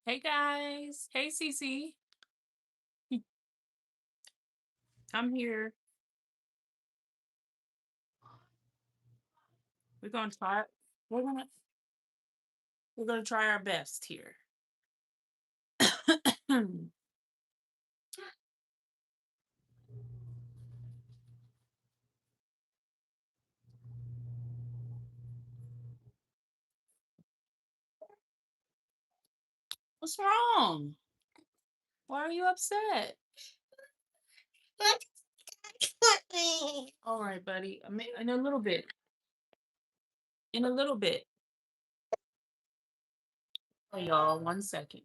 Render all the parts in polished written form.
Hey guys. Hey Cece. I'm here. We're gonna try we're gonna we're gonna try our best here. What's wrong? Why are you upset? All right, buddy. I mean, in a little bit. In a little bit. Oh, y'all, 1 second.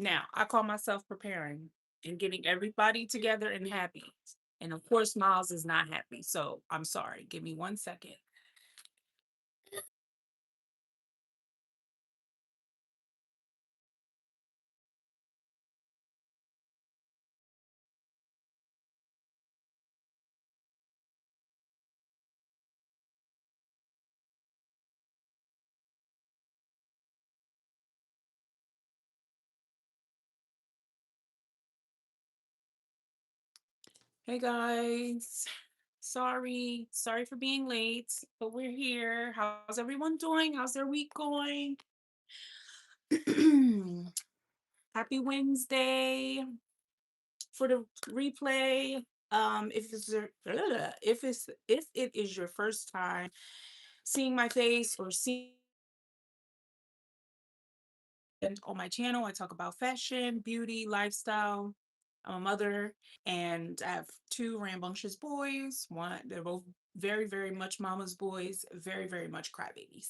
Now, I call myself preparing and getting everybody together and happy. And of course, Miles is not happy. So I'm sorry. Give me 1 second. Hey guys. Sorry for being late, but we're here. How's everyone doing? How's their week going? Happy Wednesday for the replay. If it is your first time seeing my face or seeing on my channel, I talk about fashion, beauty, lifestyle. I'm a mother and I have two rambunctious boys. They're both very, very much mama's boys, very, very much crybabies.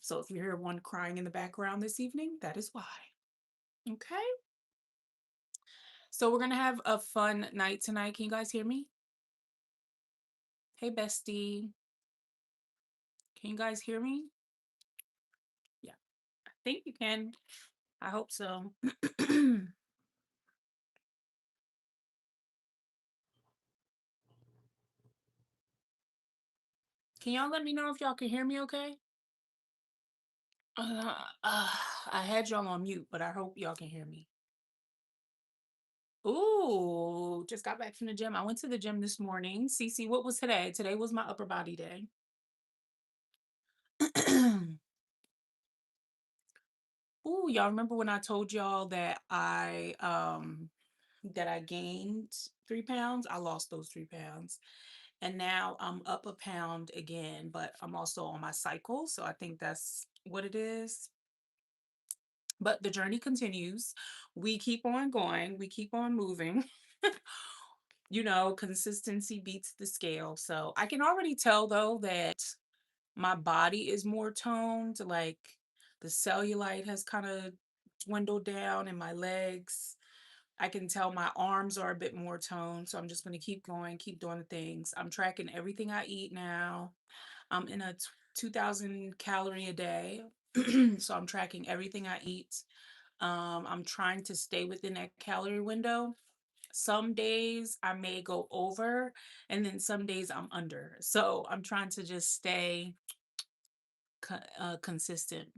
So if you hear one crying in the background this evening, that is why. Okay. So we're gonna have a fun night tonight. Can you guys hear me? Hey bestie. Can you guys hear me? Yeah, I think you can. I hope so. Can y'all let me know if y'all can hear me okay? I had y'all on mute, but I hope y'all can hear me. Ooh, just got back from the gym. I went to the gym this morning. Cece, what was today? Today was my upper body day. Ooh, y'all remember when I told y'all that I gained 3 pounds? I lost those 3 pounds. And now I'm up a pound again, but I'm also on my cycle. So I think that's what it is. But the journey continues. We keep on going, we keep on moving. Consistency beats the scale. So I can already tell though that my body is more toned, like the cellulite has kind of dwindled down in my legs. I can tell my arms are a bit more toned. So I'm just going to keep going, keep doing the things. I'm tracking everything I eat now. I'm in a 2000 calorie a day. So I'm tracking everything I eat. I'm trying to stay within that calorie window. Some days I may go over, and then some days I'm under. So I'm trying to just stay consistent.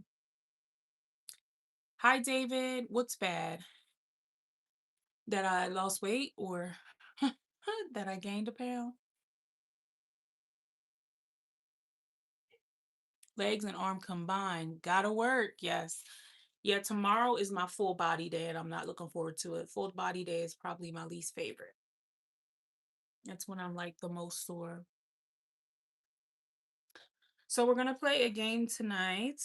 Hi, David. What's bad? That I lost weight or that I gained a pound? Legs and arm combined. Gotta work. Yes. Yeah, tomorrow is my full body day, and I'm not looking forward to it. Full body day is probably my least favorite. That's when I'm like the most sore. So we're gonna play a game tonight.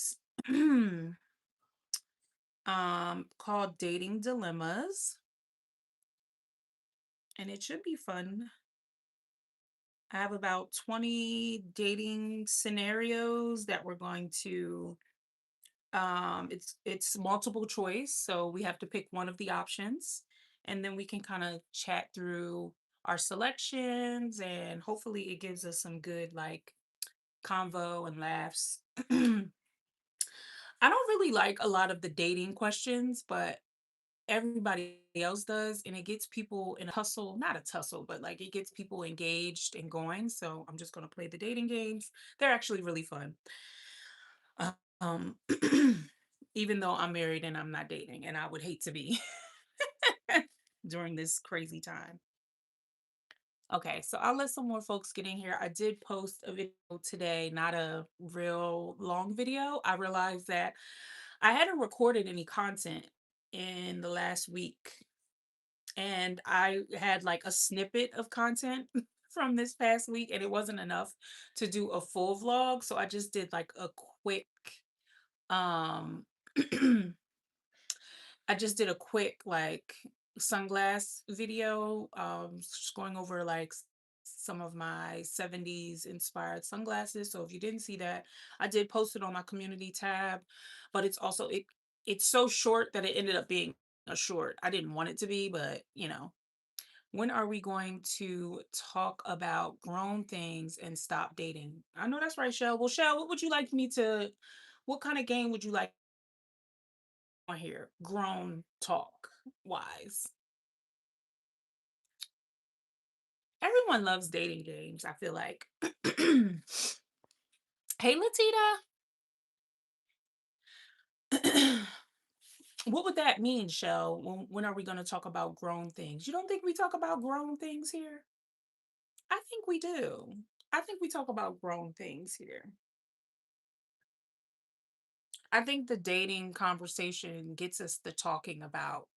Called Dating Dilemmas, and it should be fun. I have about 20 dating scenarios that we're going to It's multiple choice, so we have to pick one of the options, and then we can kind of chat through our selections, and hopefully it gives us some good like convo and laughs. I don't really like a lot of the dating questions, but everybody else does, and it gets people in a tussle, not a tussle, but like it gets people engaged and going. So I'm just gonna play the dating games. They're actually really fun. Um, even though I'm married and I'm not dating, and I would hate to be during this crazy time. Okay, so I'll let some more folks get in here. I did post a video today, not a real long video. I realized that I hadn't recorded any content in the last week, and I had like a snippet of content from this past week, and it wasn't enough to do a full vlog. So I just did like a quick um I just did a quick like sunglass video, just going over like some of my 70s inspired sunglasses. So if you didn't see that, I did post it on my community tab, but it's so short that it ended up being a short. I didn't want it to be, but when are we going to talk about grown things and stop dating? I know that's right, Shell. Well, Shell, what kind of game would you like on here? Grown talk wise. Everyone loves dating games, I feel like. Hey, Latita. What would that mean, Shell? When are we going to talk about grown things? You don't think we talk about grown things here? I think we do. I think we talk about grown things here. I think the dating conversation gets us to talking about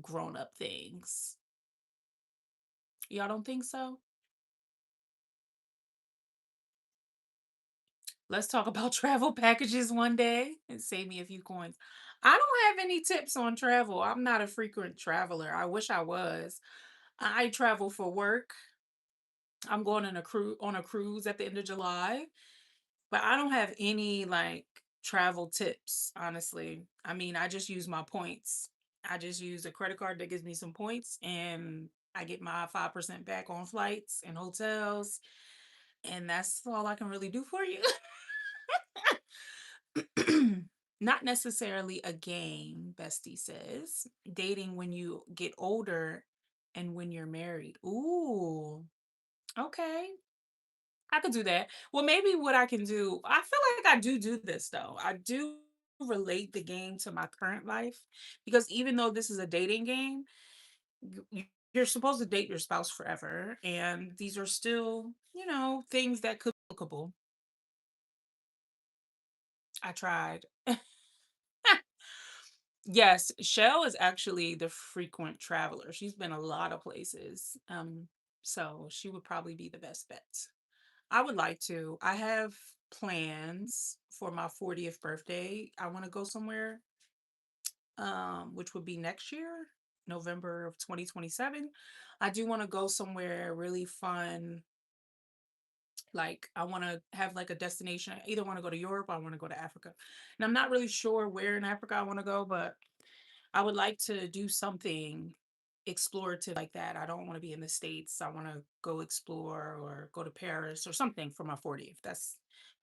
grown up things. Y'all don't think so? Let's talk about travel packages one day and save me a few coins. I don't have any tips on travel. I'm not a frequent traveler. I wish I was. I travel for work. I'm going on a cruise at the end of July, but I don't have any like travel tips, honestly. I mean, I just use my points. I just use a credit card that gives me some points, and I get my 5% back on flights and hotels, and that's all I can really do for you. Not necessarily a game, Bestie says. Dating when you get older and when you're married. Ooh, okay. I could do that. Well, maybe what I can do, I feel like I do this though. I do relate the game to my current life because even though this is a dating game, you're supposed to date your spouse forever. And these are still, things that could be applicable. I tried. Yes, Shell is actually the frequent traveler. She's been a lot of places. So she would probably be the best bet. I would like to. I have plans for my 40th birthday. I want to go somewhere, which would be next year, November of 2027. I do want to go somewhere really fun. Like I want to have like a destination. I either want to go to Europe or I want to go to Africa. And I'm not really sure where in Africa I want to go, but I would like to do something explorative like that. I don't want to be in the States. I want to go explore or go to Paris or something for my 40th. That's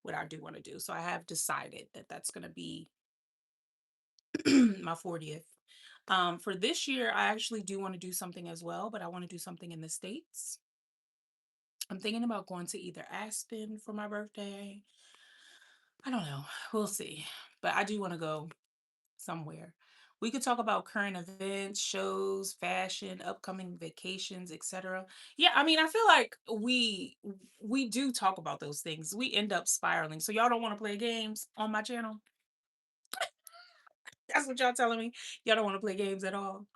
what I do want to do. So I have decided that that's going to be my 40th. For this year, I actually do want to do something as well, but I want to do something in the States. I'm thinking about going to either Aspen for my birthday. I don't know. We'll see. But I do want to go somewhere. We could talk about current events, shows, fashion, upcoming vacations, etc. Yeah, I mean, I feel like we do talk about those things. We end up spiraling. So y'all don't want to play games on my channel? That's what y'all telling me. Y'all don't want to play games at all.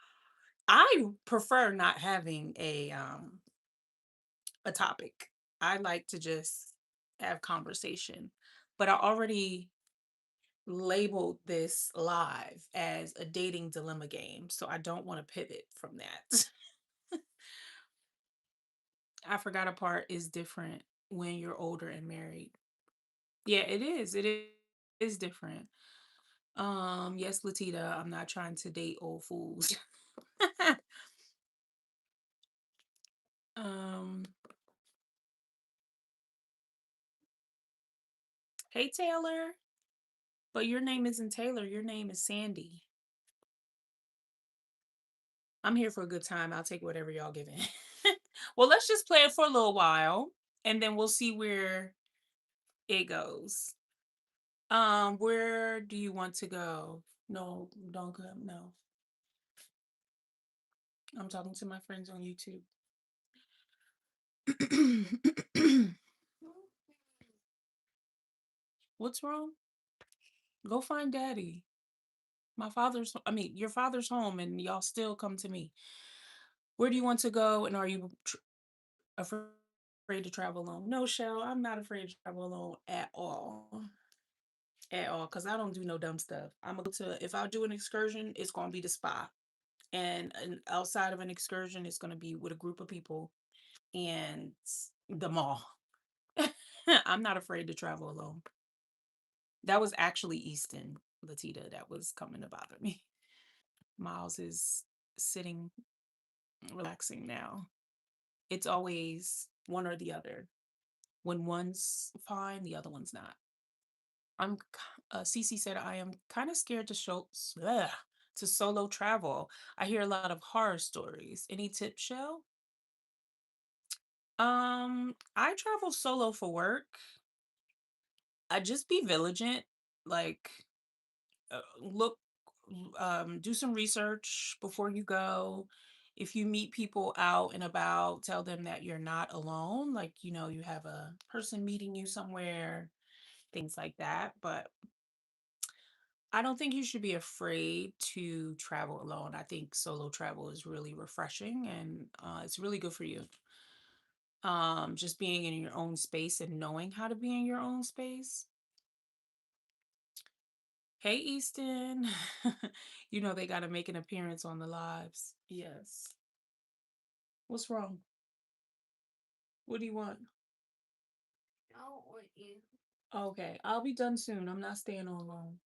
I prefer not having a topic. I like to just have conversation. But I already labeled this live as a dating dilemma game, so I don't want to pivot from that. I forgot a part is different when you're older and married. Yeah, it is. It is different. Yes, Latita, I'm not trying to date old fools. um, hey Taylor, but your name isn't Taylor, your name is Sandy. I'm here for a good time. I'll take whatever y'all giving. Well, let's just play it for a little while and then we'll see where it goes. Where do you want to go? No, don't go. No. I'm talking to my friends on YouTube. What's wrong? Go find daddy. Your father's home and y'all still come to me. Where do you want to go and are you afraid to travel alone? No, Shell, I'm not afraid to travel alone at all. At all, because I don't do no dumb stuff. I'm gonna go to if I do an excursion, it's gonna be the spa. And outside of an excursion, it's gonna be with a group of people and the mall. I'm not afraid to travel alone. That was actually Easton, Latita, that was coming to bother me. Miles is sitting, relaxing now. It's always one or the other. When one's fine, the other one's not. Cece said, I am kind of scared to solo travel. I hear a lot of horror stories. Any tip, Shell? I travel solo for work. I just be vigilant, like look, do some research before you go. If you meet people out and about, tell them that you're not alone. Like, you have a person meeting you somewhere, things like that. But I don't think you should be afraid to travel alone. I think solo travel is really refreshing and it's really good for you. Just being in your own space and knowing how to be in your own space. Hey, Easton. They got to make an appearance on the lives. Yes. What's wrong? What do you want? I don't want you. Okay, I'll be done soon. I'm not staying on long.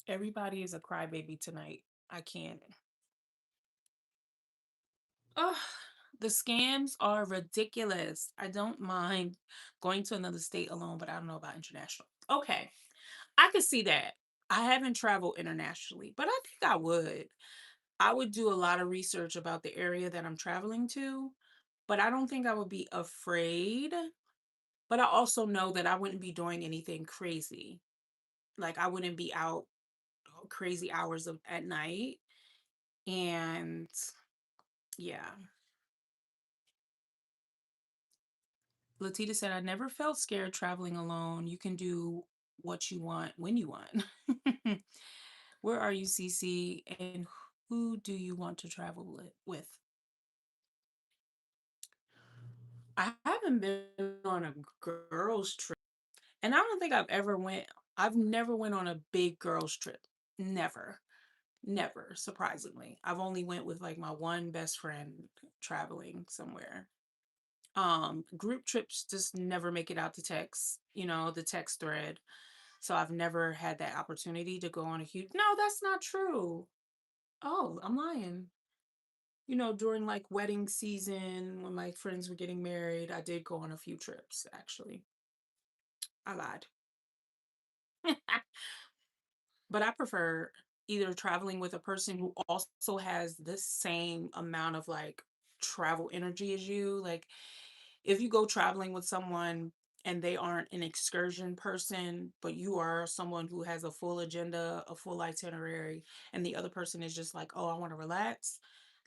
Everybody is a crybaby tonight. I can't. Ugh, the scams are ridiculous. I don't mind going to another state alone, but I don't know about international. Okay, I could see that. I haven't traveled internationally, but I think I would. I would do a lot of research about the area that I'm traveling to, but I don't think I would be afraid. But I also know that I wouldn't be doing anything crazy. Like I wouldn't be out crazy hours at night. And yeah, Latita said, I never felt scared traveling alone. You can do what you want when you want. Where are you, CC? And who do you want to travel with? I haven't been on a girls trip, and I don't think I've never went on a big girls trip. Never. Never, surprisingly. I've only went with like my one best friend traveling somewhere. Group trips just never make it out to text, the text thread. So I've never had that opportunity to go on a huge. No, that's not true. Oh, I'm lying. During like wedding season when my friends were getting married, I did go on a few trips actually. I lied. But I prefer either traveling with a person who also has the same amount of like travel energy as you. Like if you go traveling with someone and they aren't an excursion person, but you are someone who has a full agenda, a full itinerary, and the other person is just like, oh, I want to relax.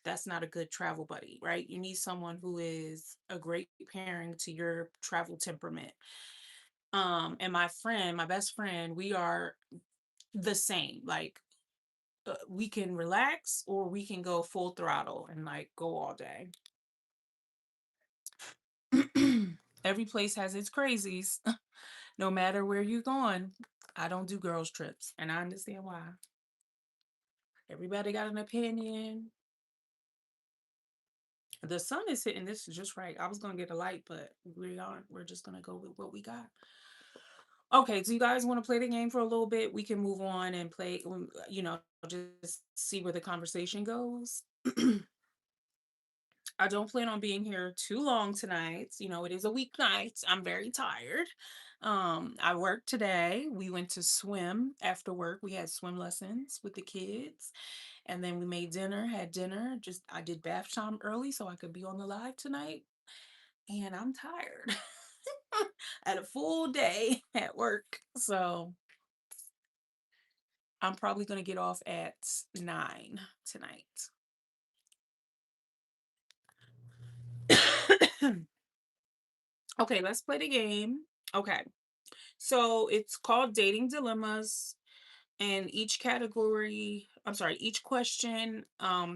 That's not a good travel buddy, right? You need someone who is a great pairing to your travel temperament. And my best friend, we are the same. Like we can relax or we can go full throttle and like go all day. Every place has its crazies, no matter where you're going. I don't do girls' trips, and I understand why. Everybody got an opinion. The sun is hitting this just right. I was gonna get a light, but we aren't. We're just gonna go with what we got. Okay, do you guys want to play the game for a little bit? We can move on and play, just see where the conversation goes. I don't plan on being here too long tonight. It is a weeknight. I'm very tired. I worked today. We went to swim after work. We had swim lessons with the kids. And then we made dinner, had dinner. Just I did bath time early so I could be on the live tonight. And I'm tired. Had a full day at work. So I'm probably gonna get off at 9 tonight. Okay, let's play the game. Okay. So it's called Dating Dilemmas. And each category, I'm sorry, each question,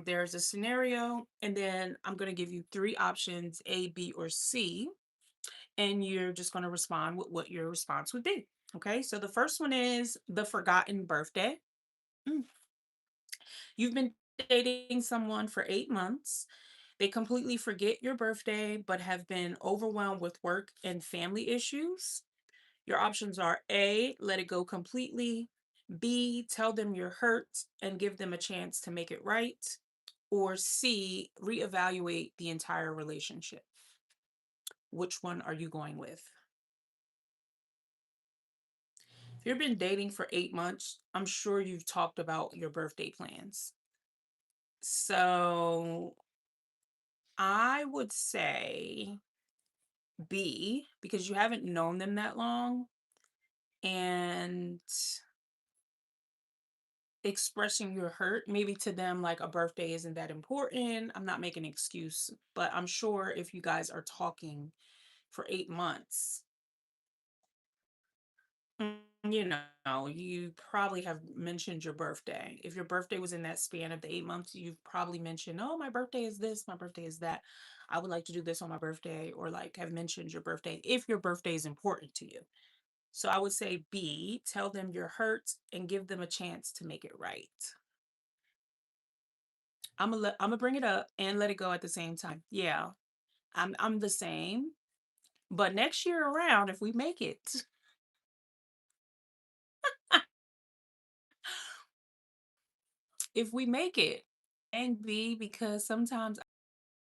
there's a scenario, and then I'm going to give you three options, A, B, or C, and you're just going to respond with what your response would be. Okay, so the first one is the forgotten birthday. Mm. You've been dating someone for 8 months. They completely forget your birthday, but have been overwhelmed with work and family issues. Your options are A, let it go completely, B, tell them you're hurt and give them a chance to make it right, or C, reevaluate the entire relationship. Which one are you going with? If you've been dating for 8 months, I'm sure you've talked about your birthday plans. So I would say B, because you haven't known them that long, and expressing your hurt maybe to them like a birthday isn't that important. I'm not making an excuse, but I'm sure if you guys are talking for 8 months, mm, you probably have mentioned your birthday. If your birthday was in that span of the 8 months, you've probably mentioned, oh, my birthday is this, my birthday is that. I would like to do this on my birthday, or like have mentioned your birthday if your birthday is important to you. So I would say B, tell them you're hurt and give them a chance to make it right. I'm gonna bring it up and let it go at the same time. Yeah, I'm the same. But next year around, if we make it, if we make it, and B, because sometimes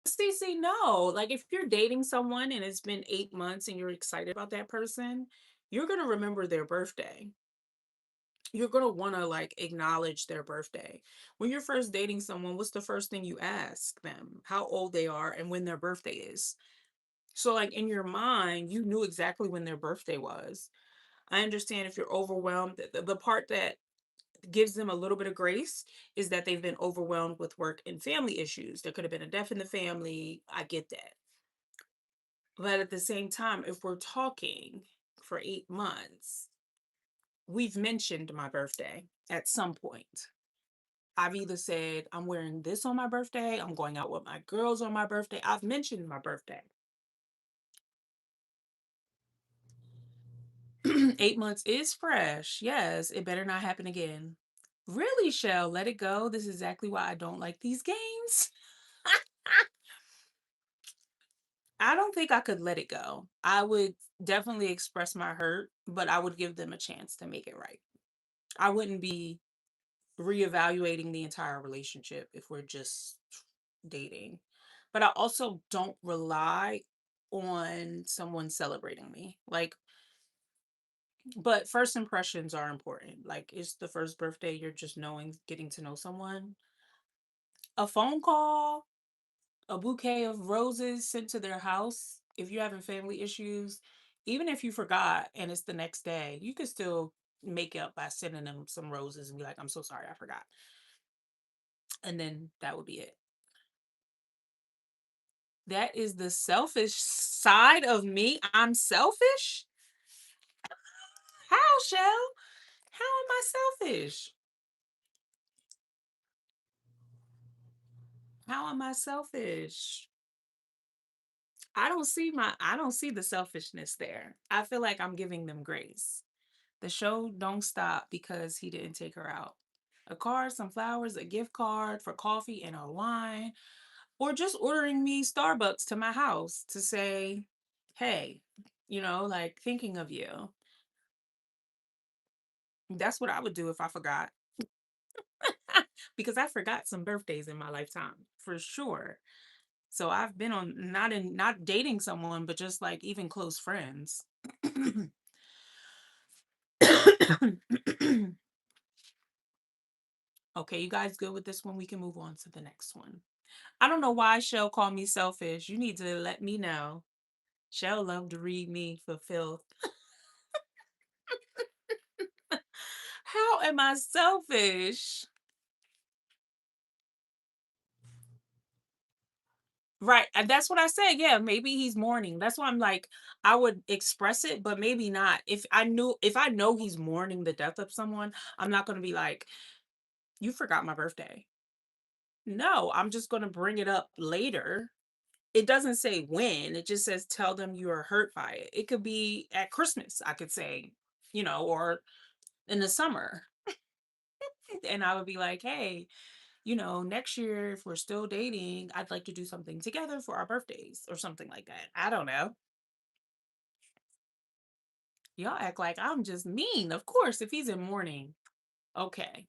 see, no, like if you're dating someone and it's been 8 months and you're excited about that person, you're gonna remember their birthday. You're gonna want to like acknowledge their birthday. When you're first dating someone, what's the first thing you ask them? How old they are and when their birthday is. So, like in your mind, you knew exactly when their birthday was. I understand if you're overwhelmed. The part that gives them a little bit of grace is that they've been overwhelmed with work and family issues. There could have been a death in the family. I get that. But at the same time, if we're talking for 8 months, we've mentioned my birthday at some point. I've either said, I'm wearing this on my birthday, I'm going out with my girls on my birthday. I've mentioned my birthday. 8 months is fresh. Yes, it better not happen again. Really, Shell, let it go. This is exactly why I don't like these games. I don't think I could let it go. I would definitely express my hurt, but I would give them a chance to make it right. I wouldn't be reevaluating the entire relationship if we're just dating. But I also don't rely on someone celebrating me. Like, but first impressions are important. Like, it's the first birthday, you're just knowing, getting to know someone. A phone call, a bouquet of roses sent to their house, if you're having family issues, even if you forgot and it's the next day, you could still make up by sending them some roses and be like, I'm so sorry, I forgot. And then that would be it. That is the selfish side of me. I'm selfish? How, Shell? How am I selfish? How am I selfish? I don't see the selfishness there. I feel like I'm giving them grace. The show don't stop because he didn't take her out. A card, some flowers, a gift card for coffee and a wine. or just ordering me Starbucks to my house to say, "Hey, like thinking of you." That's what I would do if I forgot. Because I forgot some birthdays in my lifetime, for sure. So I've been on not dating someone, but just like even close friends. Okay, you guys good with this one? We can move on to the next one. I don't know why Shell called me selfish. You need to let me know. Shell love to read me for filth. How am I selfish? Right. And that's what I said. Yeah, maybe he's mourning. That's why I'm like, I would express it, but maybe not. If I know he's mourning the death of someone, I'm not gonna be like, you forgot my birthday. No, I'm just gonna bring it up later. It doesn't say when, it just says tell them you are hurt by it. It could be at Christmas, I could say, or in the summer. And I would be like, hey, next year, if we're still dating, I'd like to do something together for our birthdays or something like that. I don't know. Y'all act like I'm just mean. Of course, if he's in mourning. Okay.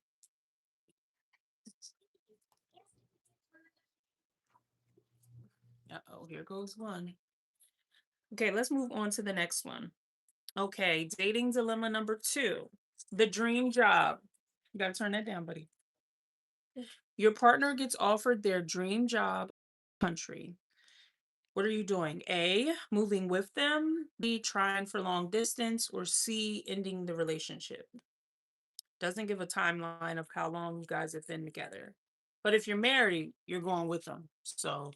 Uh-oh, here goes one. Okay, let's move on to the next one. Okay, dating dilemma number 2. The dream job. You gotta turn that down, buddy. Your partner gets offered their dream job country. What are you doing? A, moving with them, B, trying for long distance, or C, ending the relationship. Doesn't give a timeline of how long you guys have been together. But if you're married, you're going with them. So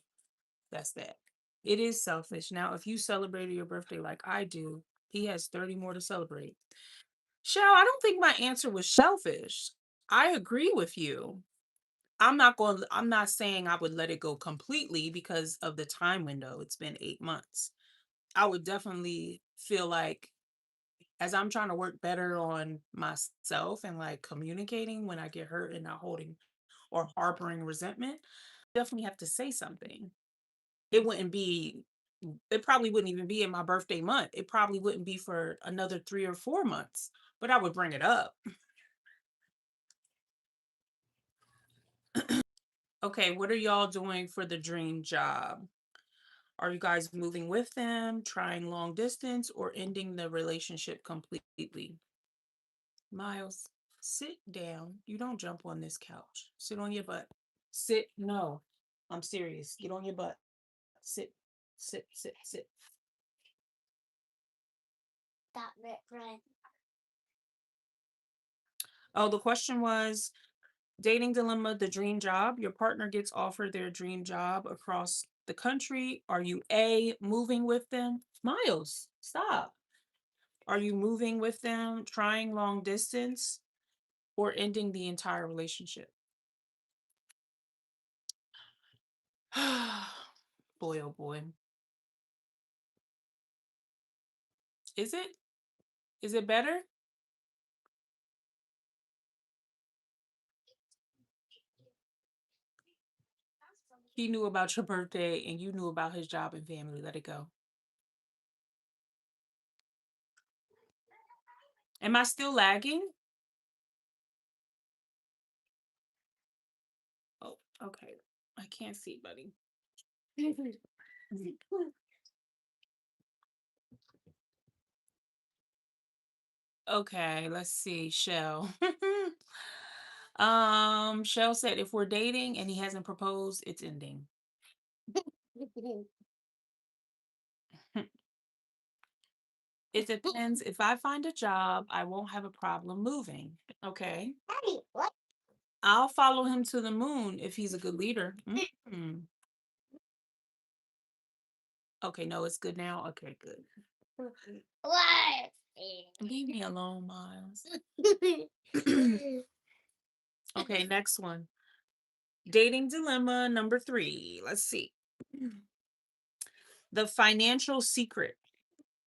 that's that. It is selfish. Now, if you celebrated your birthday like I do, he has 30 more to celebrate. Shell, I don't think my answer was selfish. I agree with you. I'm not saying I would let it go completely because of the time window. It's been 8 months. I would definitely feel like as I'm trying to work better on myself and like communicating when I get hurt and not holding or harboring resentment, definitely have to say something. It wouldn't be it probably wouldn't even be in my birthday month. It probably wouldn't be for another 3 or 4 months, but I would bring it up. Okay, what are y'all doing for the dream job? Are you guys moving with them, trying long distance, or ending the relationship completely? Miles, sit down. You don't jump on this couch. Sit on your butt. Sit. No, I'm serious. Get on your butt. Sit, sit, sit, sit. Stop it, Brent. Oh, the question was dating dilemma, the dream job. Your partner gets offered their dream job across the country. Are you A, moving with them? Miles, stop. Are you moving with them, trying long distance, or ending the entire relationship? Boy, oh boy. Is it? Is it better? He knew about your birthday and you knew about his job and family. Let it go. Am I still lagging? Oh, okay. I can't see, buddy. Okay, let's see. Shell. Shell said if we're dating and he hasn't proposed, it's ending. It depends. If I find a job, I won't have a problem moving. Okay. Daddy, what? I'll follow him to the moon if he's a good leader. Mm. Okay, no, it's good now. Okay, good. What? Leave me alone, Miles. Okay, next one. Dating dilemma number 3. Let's see. The financial secret.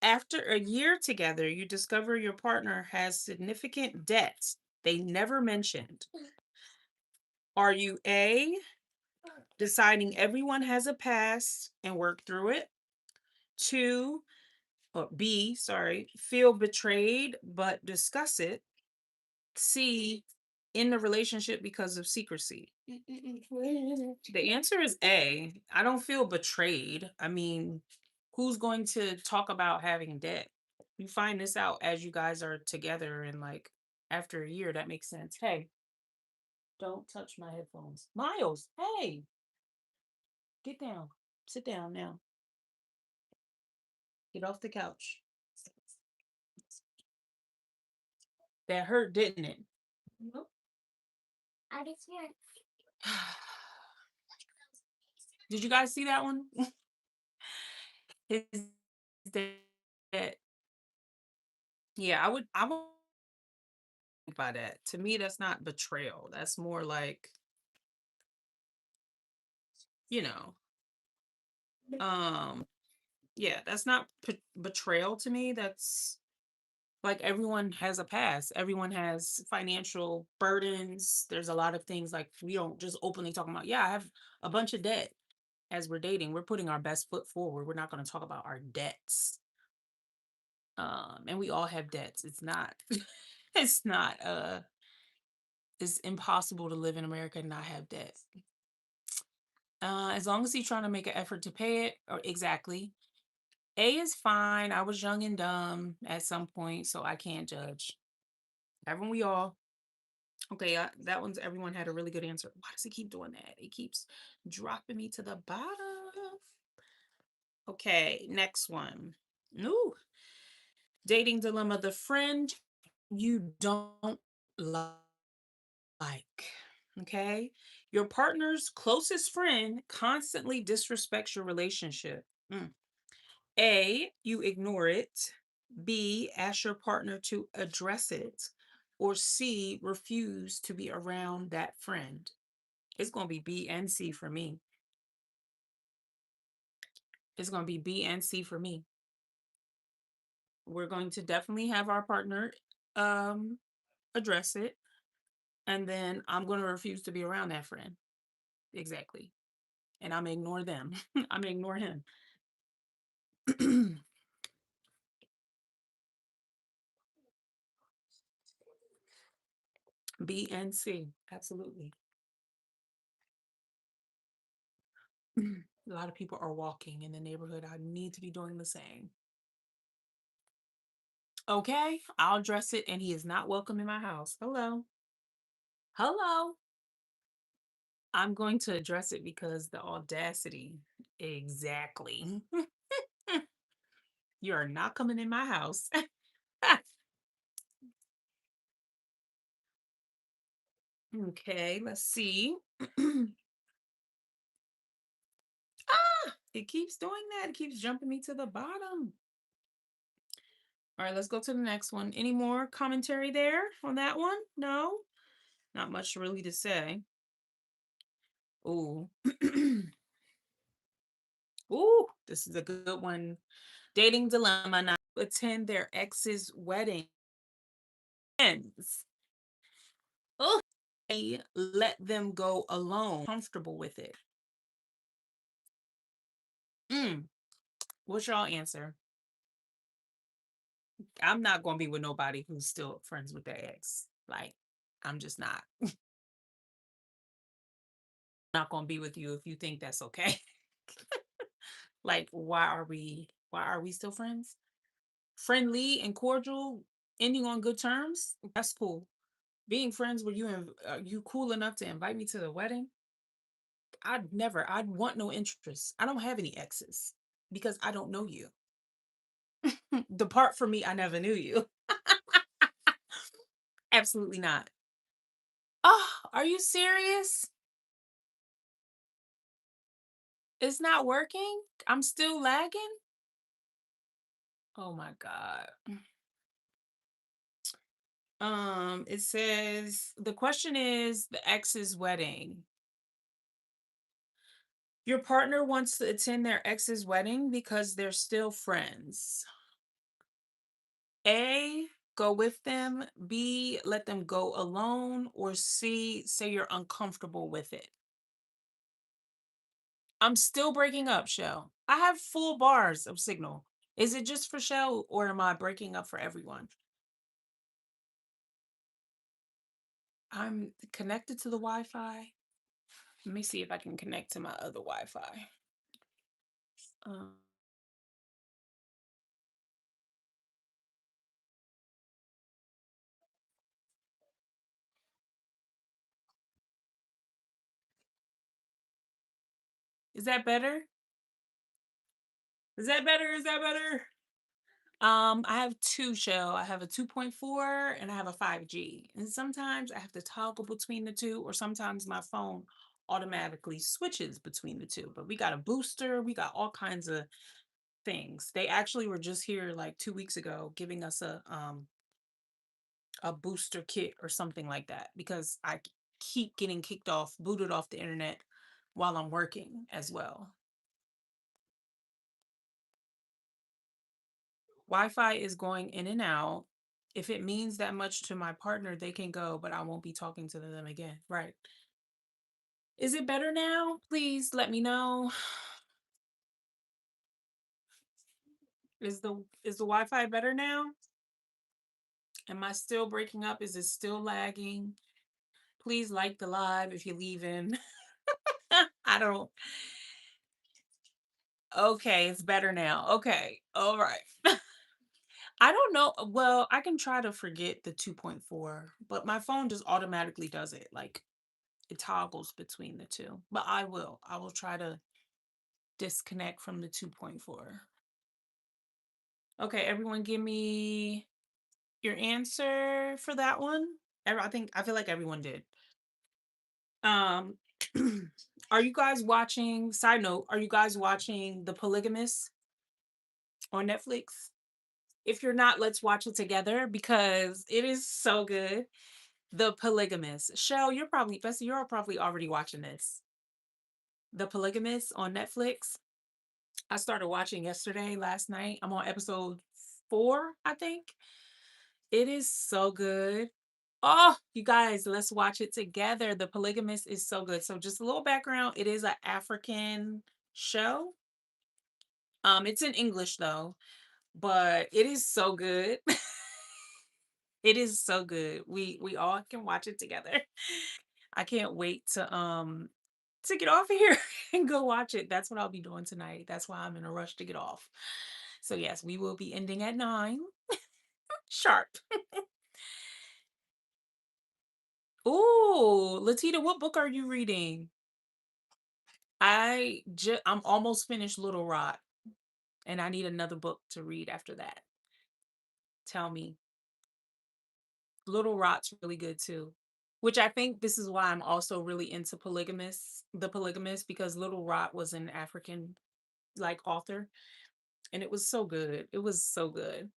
After a year together, you discover your partner has significant debts they never mentioned. Are you A, deciding everyone has a past and work through it. Two, or B, sorry, feel betrayed but discuss it. C, in the relationship because of secrecy. The answer is A. I don't feel betrayed. I mean, who's going to talk about having debt? You find this out as you guys are together and like after a year, that makes sense. Hey, don't touch my headphones. Miles, hey, get down. Sit down now. Get off the couch. That hurt, didn't it? Nope. Did you guys see that one? His that yeah, I would by that. To me, that's not betrayal. That's more like, you know, um, yeah, that's not betrayal to me. That's like everyone has a past. Everyone has financial burdens. There's a lot of things like we don't just openly talk about, yeah, I have a bunch of debt as we're dating. We're putting our best foot forward. We're not going to talk about our debts. And we all have debts. It's not it's not it's impossible to live in America and not have debt. As long as he's trying to make an effort to pay it, or exactly. A is fine. I was young and dumb at some point, so I can't judge. Haven't we all? Okay, that one's everyone had a really good answer. Why does he keep doing that? He keeps dropping me to the bottom. Okay, next one. Ooh, dating dilemma. The friend you don't like. Okay. Your partner's closest friend constantly disrespects your relationship. Mm. A, you ignore it. B, ask your partner to address it. Or C, refuse to be around that friend. It's going to be B and C for me. It's going to be B and C for me. We're going to definitely have our partner um address it, and then I'm going to refuse to be around that friend. Exactly. And I'm gonna ignore them. I'm gonna ignore him. B and C. Absolutely. A lot of people are walking in the neighborhood. I need to be doing the same. Okay, I'll address it, and he is not welcome in my house. Hello. Hello. I'm going to address it because the audacity. Exactly. You are not coming in my house. Okay, let's see. It keeps doing that. It keeps jumping me to the bottom. All right, let's go to the next one. Any more commentary there on that one? No, not much really to say. Ooh, ooh, this is a good one. Dating dilemma: not to attend their ex's wedding. Ends. Oh, they let them go alone. Comfortable with it. Mm, what's y'all answer? I'm not gonna be with nobody who's still friends with their ex. Like, I'm just not. Not gonna be with you if you think that's okay. Like, why are we still friends? Friendly and cordial, ending on good terms, that's cool. Being friends with you and you cool enough to invite me to the wedding, I'd want no interest. I don't have any exes because I don't know you. Depart from me, I never knew you. Absolutely not. Oh, are you serious? It's not working? I'm still lagging? Oh my God. It says the question is the ex's wedding. Your partner wants to attend their ex's wedding because they're still friends. A, go with them. B, let them go alone. Or C, say you're uncomfortable with it. I'm still breaking up, Shell. I have full bars of signal. Is it just for Shell or am I breaking up for everyone? I'm connected to the Wi-Fi. Let me see if I can connect to my other Wi-Fi. Um, is that better? Is that better? Is that better? I have two Shell. I have a 2.4 and I have a 5G. And sometimes I have to toggle between the two, or sometimes my phone automatically switches between the two. But we got a booster, we got all kinds of things. They actually were just here like 2 weeks ago giving us a booster kit or something like that because keep getting kicked off, booted off the internet while I'm working as well. Wi-Fi is going in and out. If it means that much to my partner, they can go, but I won't be talking to them again. Right. Is it better now? Please let me know. Is the Wi-Fi better now? Am I still breaking up? Is it still lagging? Please like the live if you leave in. I don't. Okay, it's better now. Okay. All right. I don't know. Well, I can try to forget the 2.4, but my phone just automatically does it. Like it toggles between the two. But I will. I will try to disconnect from the 2.4. Okay, everyone give me your answer for that one. I feel like everyone did. Um are you guys watching, side note, are you guys watching The Polygamist on Netflix? If you're not, let's watch it together because it is so good. The Polygamist. Shell, Bessie, you're probably already watching this. The Polygamist on Netflix. I started watching yesterday, last night. I'm on episode 4, I think. It is so good. Oh, you guys, let's watch it together. The Polygamist is so good. So just a little background, it is an African show. It's in English though, but it is so good. It is so good. We all can watch it together. I can't wait to get off of here and go watch it. That's what I'll be doing tonight. That's why I'm in a rush to get off. So yes, we will be ending at 9 sharp. Ooh, Latita, what book are you reading? I'm almost finished Little Rock and I need another book to read after that. Tell me. Little Rock's really good too. Which I think this is why I'm also really into The Polygamist, because Little Rock was an African like author and it was so good. It was so good.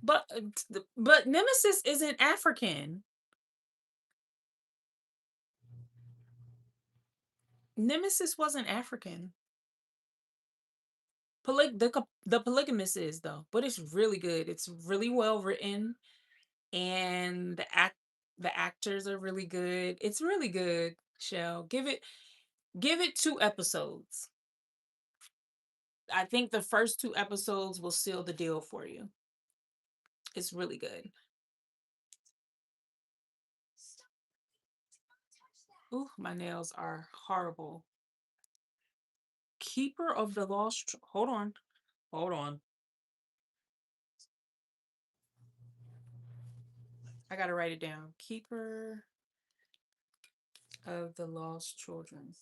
But Nemesis isn't African. Nemesis wasn't African. The Polygamist is though, but it's really good. It's really well written, and the actors are really good. It's really good. Shell, give it 2 episodes. I think the first 2 episodes will seal the deal for you. It's really good. Ooh, my nails are horrible. Keeper of the Lost. Hold on. Hold on. I gotta write it down. Keeper of the Lost Children.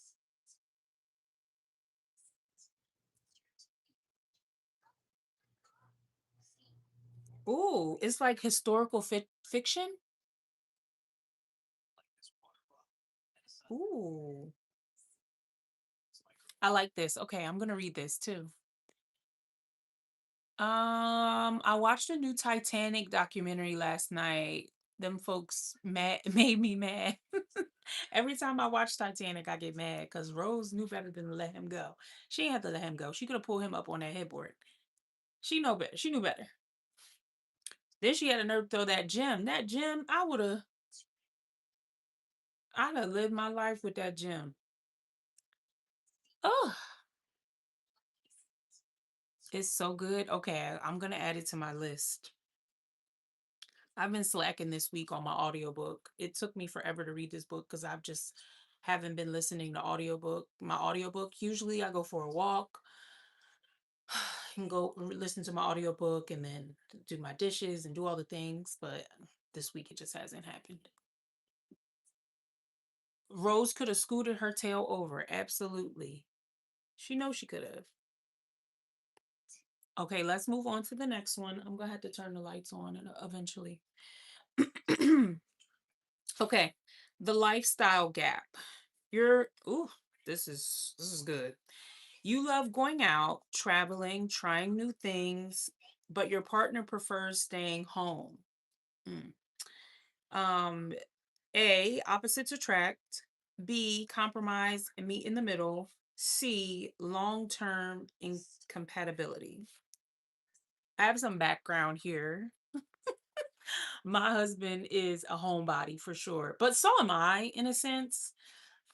Ooh, it's like historical fiction. Ooh, I like this. Okay, I'm gonna read this too. I watched a new Titanic documentary last night. Them folks mad made me mad. Every time I watch Titanic, I get mad because Rose knew better than to let him go. She ain't had to let him go. She could have pulled him up on that headboard. She know better. She knew better. Then she had a nerve to throw that gem. That gem, I would have. I done lived my life with that gym. Oh, it's so good. Okay, I'm gonna add it to my list. I've been slacking this week on my audiobook. It took me forever to read this book because I've just haven't been listening to my audiobook. Usually I go for a walk and go listen to my audiobook and then do my dishes and do all the things, but this week it just hasn't happened. Rose could have scooted her tail over. Absolutely. She knows she could have. Okay, let's move on to the next one. I'm gonna have to turn the lights on eventually. Okay, the lifestyle gap. You're ooh, this is good. You love going out, traveling, trying new things, but your partner prefers staying home. Mm. Um, A, opposites attract. B, compromise and meet in the middle. C, long-term incompatibility. I have some background here. My husband is a homebody for sure, but so am I in a sense.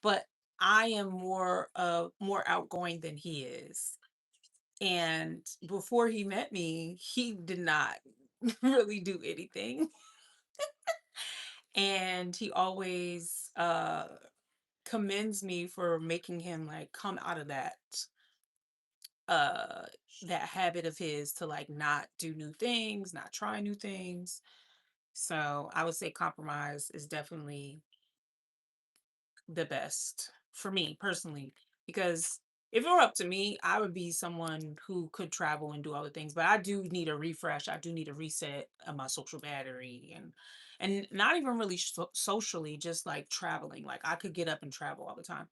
But I am more outgoing than he is. And before he met me, he did not really do anything. And he always commends me for making him like come out of uh that habit of his to like not do new things, not try new things. So I would say compromise is definitely the best for me personally, because if it were up to me, I would be someone who could travel and do all the things, but I do need a refresh. I do need a reset of my social battery, and not even really socially, just like traveling. Like I could get up and travel all the time.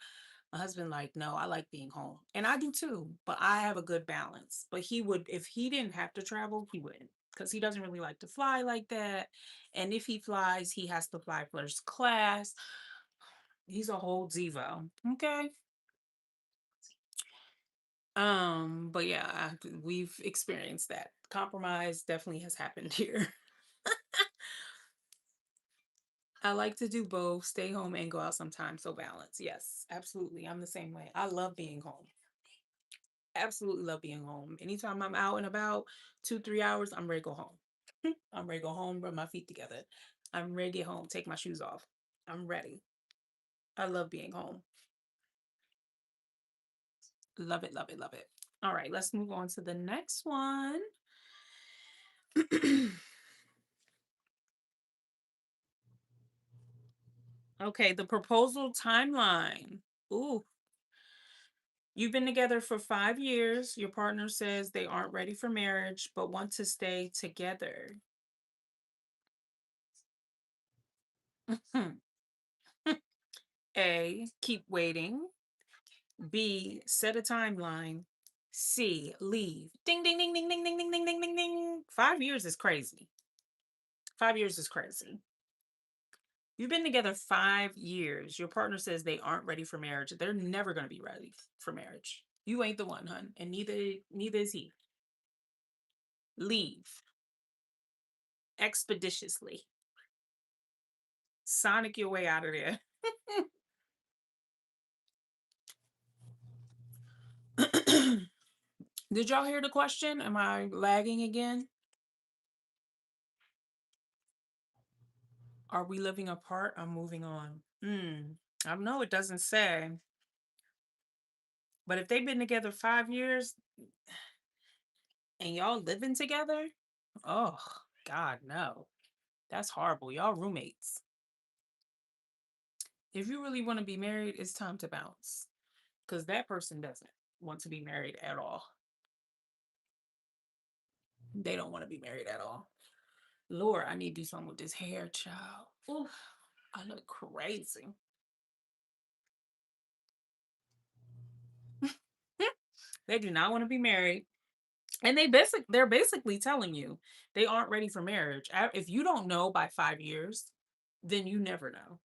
My husband like, no, I like being home. And I do too, but I have a good balance. But he would, if he didn't have to travel, he wouldn't. Because he doesn't really like to fly like that. And if he flies, he has to fly first class. He's a whole Devo. Okay. But yeah, we've experienced that. Compromise definitely has happened here. I like to do both, stay home and go out sometimes. So balance. Yes, absolutely. I'm the same way. I love being home. Absolutely love being home. Anytime I'm out and about, 2, 3 hours, I'm ready to go home. I'm ready to go home, rub my feet together. I'm ready to get home, take my shoes off. I'm ready. I love being home. Love it, love it, love it. All right, let's move on to the next one. Okay, the proposal timeline. Ooh, you've been together for 5 years. Your partner says they aren't ready for marriage, but want to stay together. A, keep waiting. B, set a timeline. C, leave. Ding, ding, ding, ding, ding, ding, ding, ding, ding, ding, ding. 5 years is crazy. 5 years is crazy. You've been together 5 years. Your partner says they aren't ready for marriage. They're never going to be ready for marriage. You ain't the one, hun, and neither is he. Leave expeditiously. Sonic your way out of there. Did y'all hear the question? Am I lagging again? Are we living apart? I'm moving on. I know it doesn't say, but if they've been together 5 years and y'all living together, oh God, no. That's horrible. Y'all roommates. If you really want to be married, it's time to bounce. Because that person doesn't want to be married at all. They don't want to be married at all. Lord, I need to do something with this hair, child. Oof, I look crazy. They do not want to be married. And they're basically telling you they aren't ready for marriage. If you don't know by 5 years, then you never know.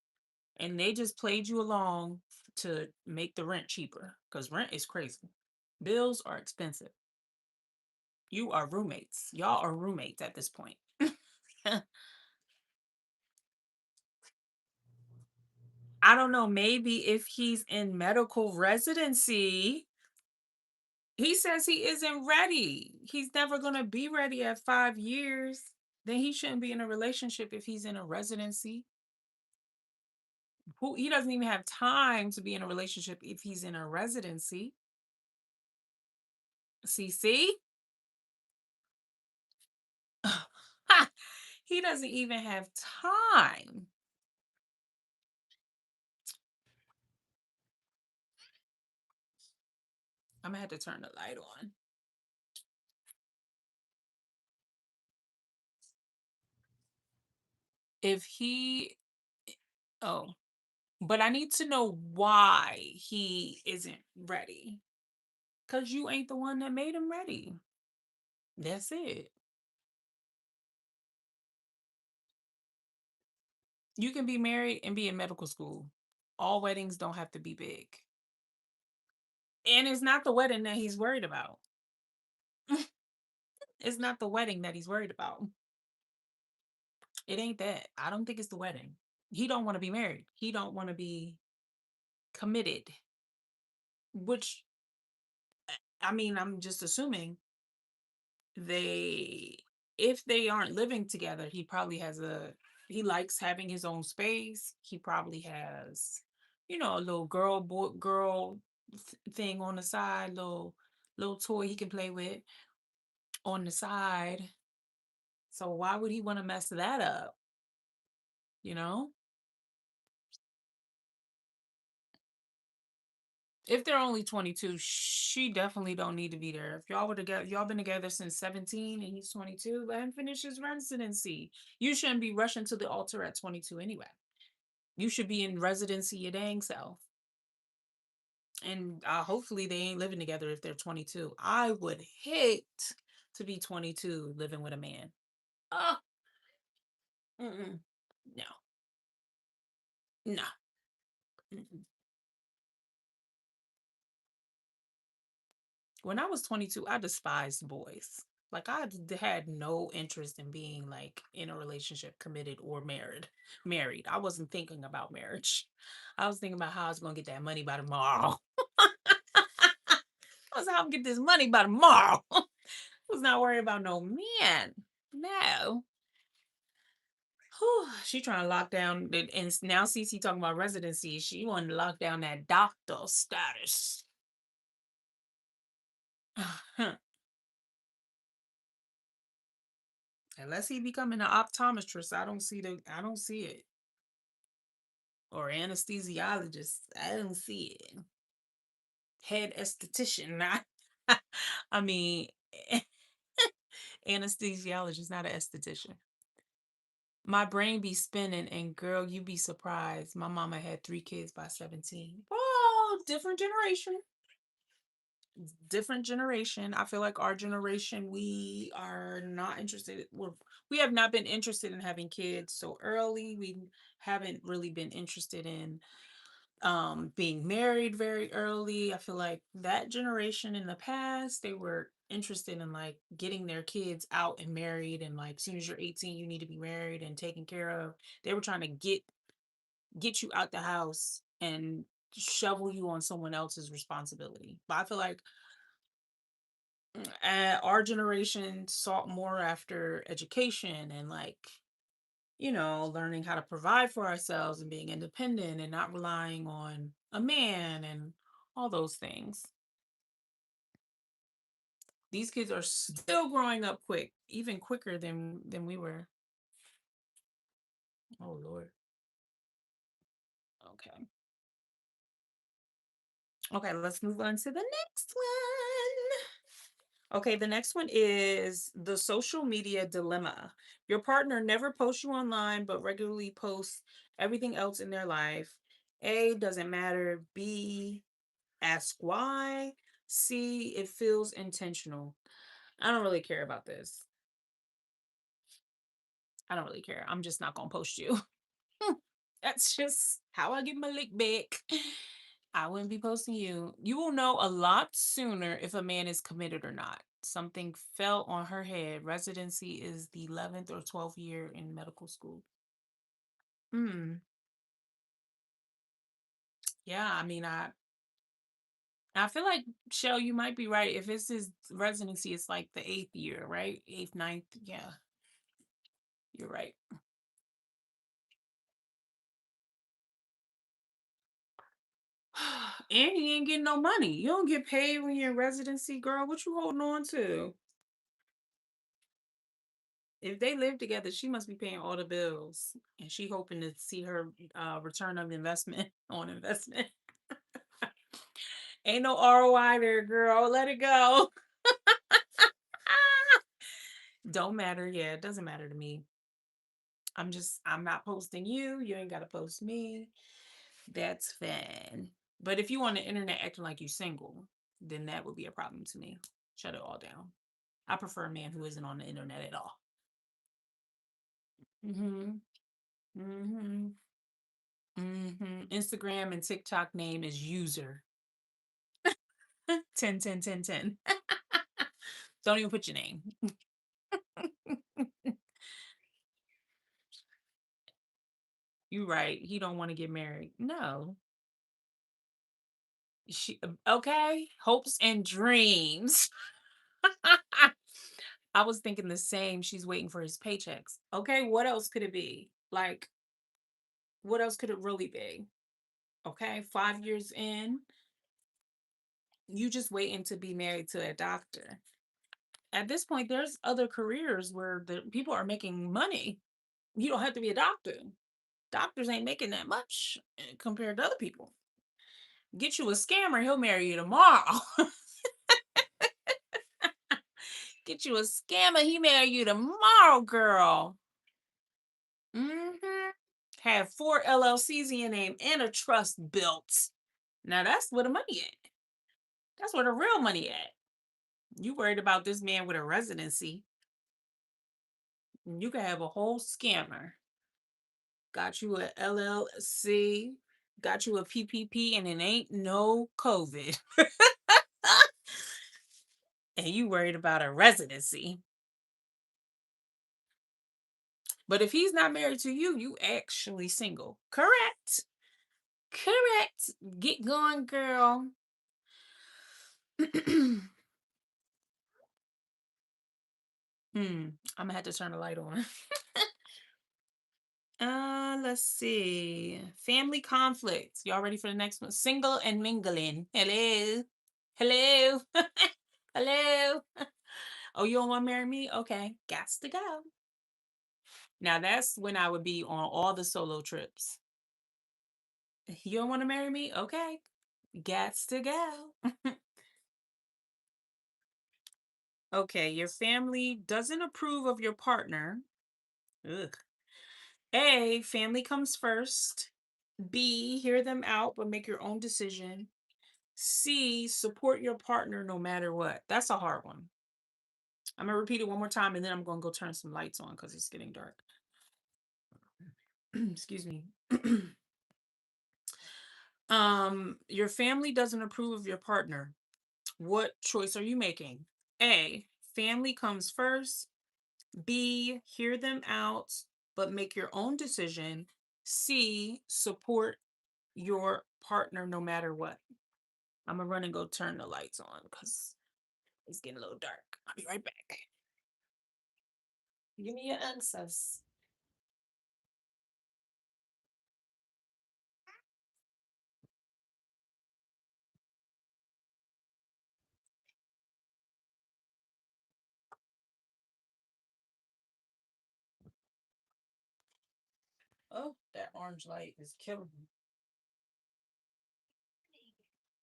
And they just played you along to make the rent cheaper because rent is crazy. Bills are expensive. You are roommates. Y'all are roommates at this point. I don't know, maybe if he's in medical residency, he says he isn't ready. He's never gonna be ready at 5 years. Then he shouldn't be in a relationship if he's in a residency. Who he doesn't even have time to be in a relationship if he's in a residency. See? He doesn't even have time. Imma have to turn the light on. If he oh, but I need to know why he isn't ready. Cause you ain't the one that made him ready. That's it. You can be married and be in medical school. All weddings don't have to be big. And it's not the wedding that he's worried about. It's not the wedding that he's worried about. It ain't that. I don't think it's the wedding. He don't want to be married. He don't want to be committed, which I mean, I'm just assuming they if they aren't living together, he likes having his own space. He probably has, a little girl thing on the side, little toy he can play with on the side. So why would he want to mess that up, you know? If they're only 22, she definitely don't need to be there. If y'all were together, y'all been together since 17 and he's 22, let him finish his residency. You shouldn't be rushing to the altar at 22 anyway. You should be in residency your dang self. And hopefully they ain't living together if they're 22. I would hate to be 22 living with a man. Oh, mm-mm. No, no. Mm-mm. When I was 22, I despised boys. Like had no interest in being like in a relationship, committed or married. Married. I wasn't thinking about marriage. I was thinking about how I was gonna get that money by tomorrow. I was how I'm gonna get this money by tomorrow. I was not worried about no man. No. Whew, she trying to lock down and now CC talking about residency. She wanted to lock down that doctor status. Unless he becoming an optometrist, I don't see it. Or anesthesiologist, I don't see it. Head esthetician, not I mean anesthesiologist, not an esthetician. My brain be spinning and girl, you be surprised. My mama had 3 kids by 17. Oh, different generation. Different generation. I feel like our generation, we are not interested. We have not been interested in having kids so early. We haven't really been interested in being married very early. I feel like that generation in the past, they were interested in like getting their kids out and married and like as soon as you're 18, you need to be married and taken care of. They were trying to get you out the house and shovel you on someone else's responsibility. But I feel like our generation sought more after education and like learning how to provide for ourselves and being independent and not relying on a man and all those things. These kids are still growing up quick, even quicker than we were. Oh Lord. Okay. Okay, let's move on to the next one. Okay, the next one is the social media dilemma. Your partner never posts you online, but regularly posts everything else in their life. A, doesn't matter. B, ask why. C, it feels intentional. I don't really care about this. I don't really care. I'm just not gonna post you. That's just how I get my lick back. I wouldn't be posting you. You will know a lot sooner if a man is committed or not. Something fell on her head. Residency is the 11th or 12th year in medical school. Hmm. Yeah, I mean, I feel like Shell, you might be right. If it's his residency, it's like the eighth year, right? Eighth, ninth. Yeah, you're right. And he ain't getting no money. You don't get paid when you're in residency, girl. What you holding on to? If they live together, she must be paying all the bills, and she hoping to see her return of investment on investment. Ain't no ROI there, girl. Let it go. Don't matter. Yeah, it doesn't matter to me. I'm not posting you. You ain't got to post me. That's fine. But if you on the internet acting like you single, then that would be a problem to me. Shut it all down. I prefer a man who isn't on the internet at all. Mm-hmm. Mm-hmm. Mm-hmm. Instagram and TikTok name is user 10 10 10 10. Don't even put your name. You right. He don't want to get married. No. Okay. Hopes and dreams. I was thinking the same. She's waiting for his paychecks. Okay, what else could it be? Like, what else could it really be? Okay, 5 years in, you just waiting to be married to a doctor. At this point, there's other careers where the people are making money. You don't have to be a doctor. Doctors ain't making that much compared to other people. Get you a scammer, he'll marry you tomorrow. Get you a scammer, he marry you tomorrow, girl. Hmm. Have four LLCs in your name and a trust built. Now that's where the money at. That's where the real money at. You worried about this man with a residency. You can have a whole scammer. Got you a LLC, got you a PPP, and it ain't no COVID. And you worried about a residency. But if he's not married to you, you actually single. Correct. Correct. Get going, girl. I'm gonna have to turn the light on. Let's see. Family conflicts. Y'all ready for the next one? Single and mingling. Hello. Hello. Hello. Oh, you don't want to marry me? Okay. Gots to go. Now that's when I would be on all the solo trips. You don't want to marry me? Okay. Gots to go. Okay, your family doesn't approve of your partner. Ugh. A, family comes first. B, hear them out, but make your own decision. C, support your partner no matter what. That's a hard one. I'm gonna repeat it one more time and then I'm gonna go turn some lights on because it's getting dark. Excuse me. Your family doesn't approve of your partner. What choice are you making? A, family comes first. B, hear them out, but make your own decision. C, support your partner no matter what. I'm gonna run and go turn the lights on because it's getting a little dark. I'll be right back. Give me your answers. Oh, that orange light is killing me.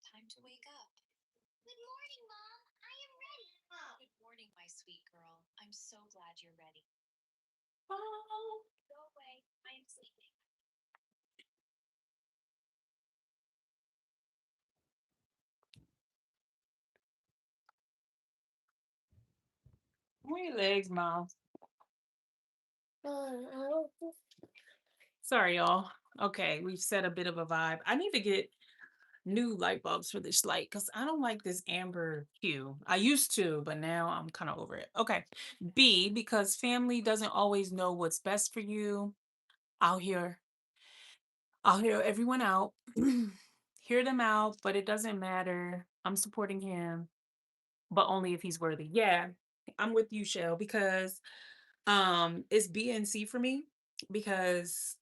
Time to wake up. Good morning, Mom. I am ready. Good morning, my sweet girl. I'm so glad you're ready. Oh, Go away. I am sleeping. where your legs, mom? Sorry, y'all. Okay, we've set a bit of a vibe. I need to get new light bulbs for this light because I don't like this amber hue. I used to, but now I'm kind of over it. Okay. B, because family doesn't always know what's best for you. I'll hear I'll hear everyone out. hear them out, but it doesn't matter. I'm supporting him, but only if he's worthy. Yeah, I'm with you, Shell, because it's B and C for me because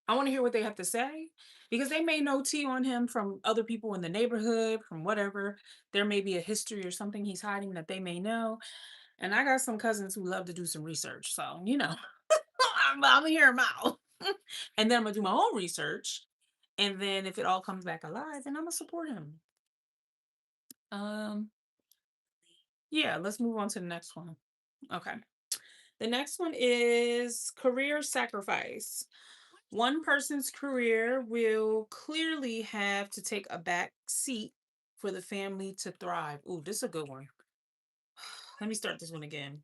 I want to hear what they have to say because they may know tea on him from other people in the neighborhood, from whatever. There may be a history or something he's hiding that they may know. And I got some cousins who love to do some research. So, I'm gonna hear him out. And then I'm gonna do my own research. And then if it all comes back alive, then I'm gonna support him. Um, yeah, let's move on to the next one. Okay. The next one is career sacrifice. One person's career will clearly have to take a back seat for the family to thrive. Ooh, this is a good one. Let me start this one again.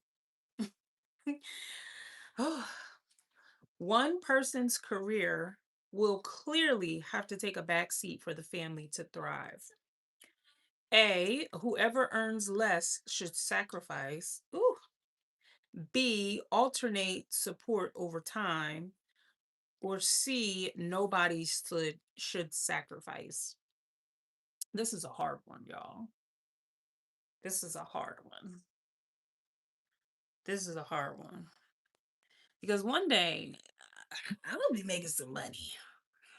One person's career will clearly have to take a back seat for the family to thrive. A, whoever earns less should sacrifice. Ooh. B, alternate support over time. Or C, nobody should sacrifice. This is a hard one, y'all. This is a hard one. This is a hard one. Because one day I'm gonna be making some money.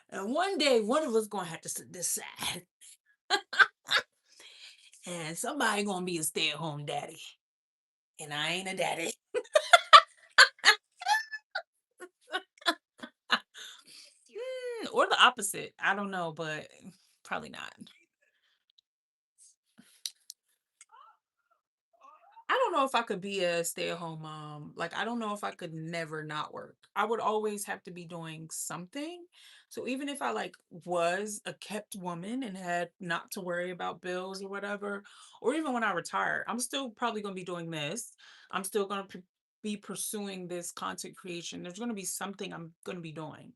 And one day one of us gonna have to decide. And somebody gonna be a stay-at-home daddy. And I ain't a daddy. Or the opposite. I don't know, but probably not. I don't know if I could be a stay-at-home mom. Like, I don't know if I could never not work. I would always have to be doing something. So even if I like was a kept woman and had not to worry about bills or whatever, or even when I retire, I'm still probably going to be doing this. I'm still going to be pursuing this content creation. There's going to be something I'm going to be doing.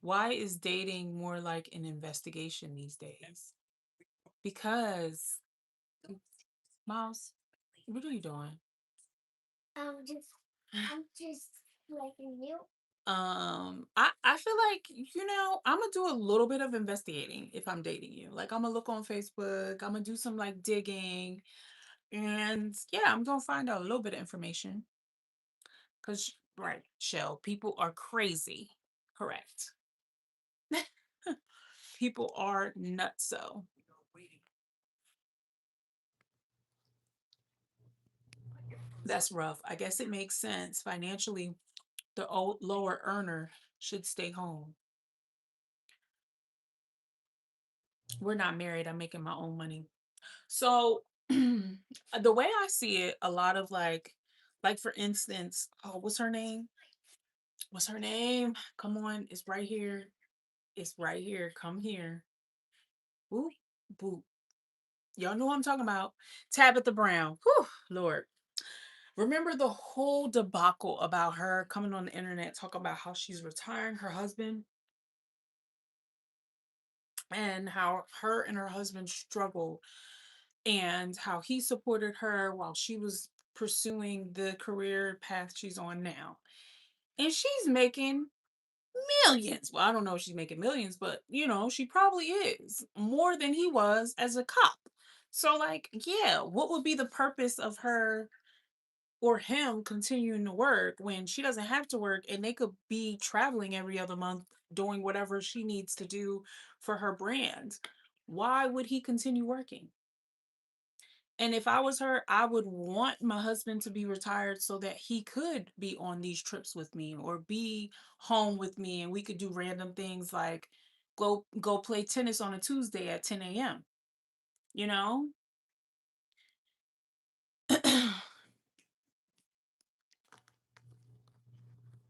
Why is dating more like an investigation these days? Because, Miles, what are you doing? I'm just I'm just liking you. I feel like, I'm gonna do a little bit of investigating if I'm dating you. Like I'm gonna look on Facebook, I'm gonna do some like digging, and yeah, I'm gonna find out a little bit of information. Cause right, Shell, people are crazy. Correct. People are nuts so. That's rough. I guess it makes sense. Financially, the old lower earner should stay home. We're not married. I'm making my own money. So the way I see it, a lot of like for instance, oh, what's her name? What's her name? Come on, it's right here. It's right here. Come here. Whoop, boop. Y'all know what I'm talking about. Tabitha Brown. Whew, Lord. Remember the whole debacle about her coming on the internet talking about how she's retiring her husband and how her and her husband struggled and how he supported her while she was pursuing the career path she's on now. And she's making millions. Well, I don't know if she's making millions, but she probably is more than he was as a cop. So, like, yeah, what would be the purpose of her or him continuing to work when she doesn't have to work and they could be traveling every other month doing whatever she needs to do for her brand? Why would he continue working? And if I was her, I would want my husband to be retired so that he could be on these trips with me or be home with me and we could do random things like go play tennis on a Tuesday at 10 a.m. You know?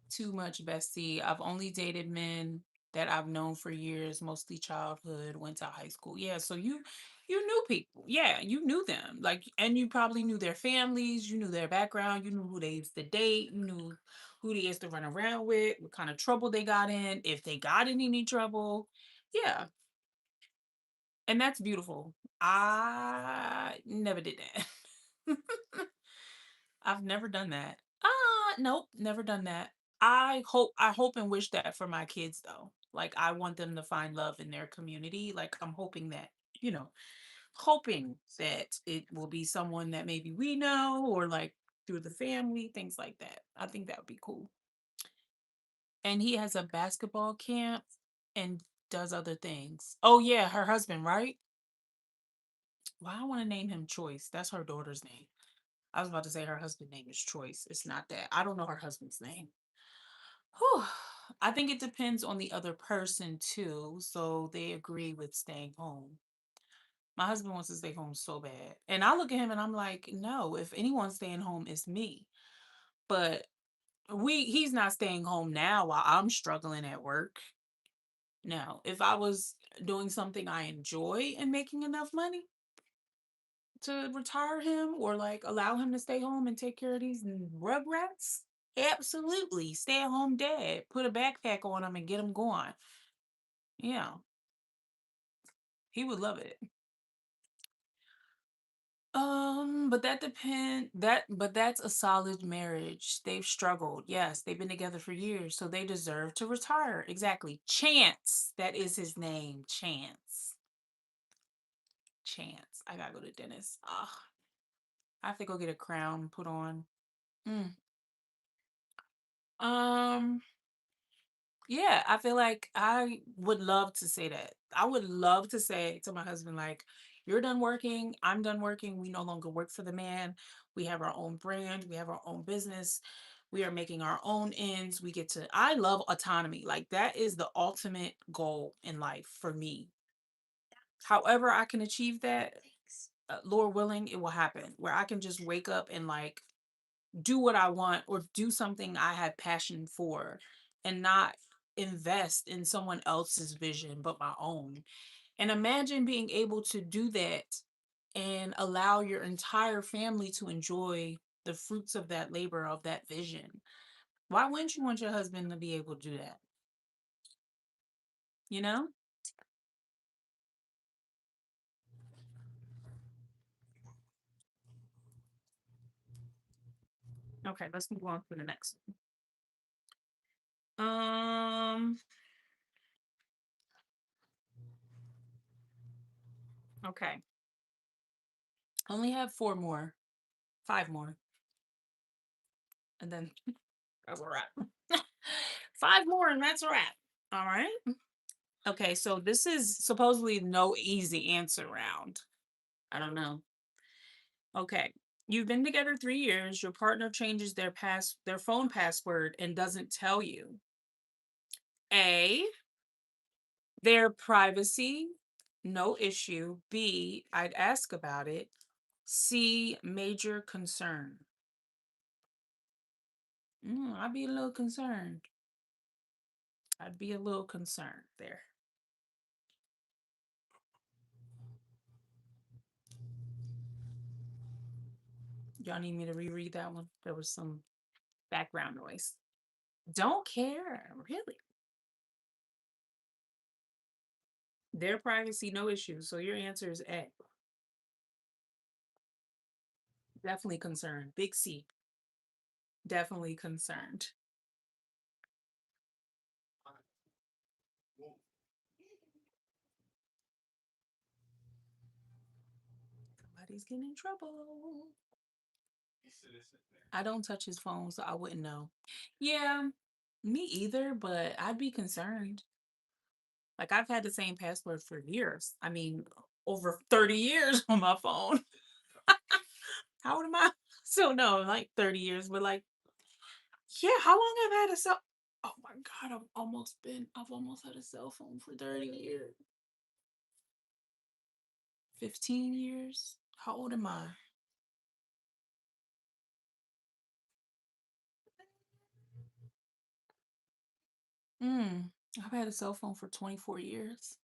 Too much, bestie. I've only dated men that I've known for years, mostly childhood, went to high school. Yeah, so you knew people. Yeah, you knew them. Like and you probably knew their families, you knew their background, you knew who they used to date, you knew who they used to run around with, what kind of trouble they got in, if they got in any trouble. Yeah, and that's beautiful. I never did that. I've never done that. Nope, never done that. I hope and wish that for my kids though. Like I want them to find love in their community. Like I'm hoping that, you know, hoping that it will be someone that maybe we know or like through the family, things like that. I think that would be cool. And he has a basketball camp and does other things. Oh yeah, her husband, right? Well, I want to name him Choice. That's her daughter's name. I was about to say her husband's name is Choice. It's not that. I don't know her husband's name. Whew. I think it depends on the other person too. So they agree with staying home. My husband wants to stay home so bad. And I look at him and I'm like, no, if anyone's staying home, it's me. But he's not staying home now while I'm struggling at work. Now, if I was doing something I enjoy and making enough money to retire him or like allow him to stay home and take care of these rugrats, absolutely. Stay at home dad. Put a backpack on him and get him going. Yeah, he would love it. But that's a solid marriage. They've struggled. Yes, they've been together for years, so they deserve to retire. Exactly. Chance. That is his name. Chance. Chance. I gotta go to dentist. Ah, I have to go get a crown put on. Mm. Um, yeah, I feel like I would love to say that. I would love to say to my husband, like, you're done working, I'm done working. We no longer work for the man. We have our own brand, we have our own business. We are making our own ends. We get to, I love autonomy. Like, that is the ultimate goal in life for me. However, I can achieve that, Thanks. Lord willing, it will happen where I can just wake up and like do what I want or do something I have passion for and not invest in someone else's vision but my own. And imagine being able to do that and allow your entire family to enjoy the fruits of that labor of that vision. Why wouldn't you want your husband to be able to do that? You know? Okay, let's move on to the next one. Okay. Only have four more, five more, and then that's a wrap. Five more, and that's a wrap. All right. Okay, so this is supposedly no easy answer round. I don't know. Okay. You've been together 3 years. Your partner changes their phone password and doesn't tell you. A, their privacy, no issue. B, I'd ask about it. C, major concern. I'd be a little concerned. I'd be a little concerned there. Y'all need me to reread that one? There was some background noise. Don't care, really. Their privacy, no issue. So your answer is A. Definitely concerned. Big C. Definitely concerned. Somebody's getting in trouble. I don't touch his phone, so I wouldn't know. Yeah, me either, but I'd be concerned. Like I've had the same password for years. I mean, over 30 years on my phone. How old am I? So no, like 30 years, but like, yeah, how long have I had a cell? Oh my god, I've almost had a cell phone for 30 years. 15 years? How old am I? Mm, I've had a cell phone for 24 years.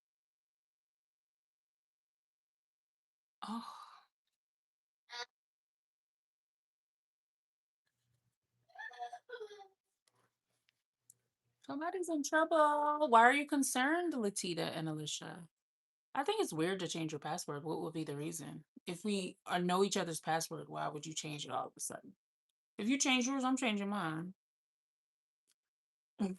Oh, somebody's in trouble. Why are you concerned, Latita and Alicia? I think it's weird to change your password. What would be the reason? If we know each other's password, why would you change it all of a sudden? If you change yours, I'm changing mine. Mm.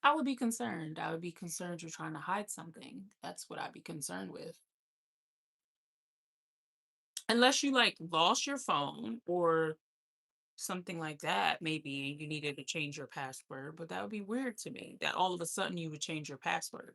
I would be concerned. I would be concerned you're trying to hide something. That's what I'd be concerned with. Unless you like lost your phone or something like that, maybe you needed to change your password, but that would be weird to me that all of a sudden you would change your password.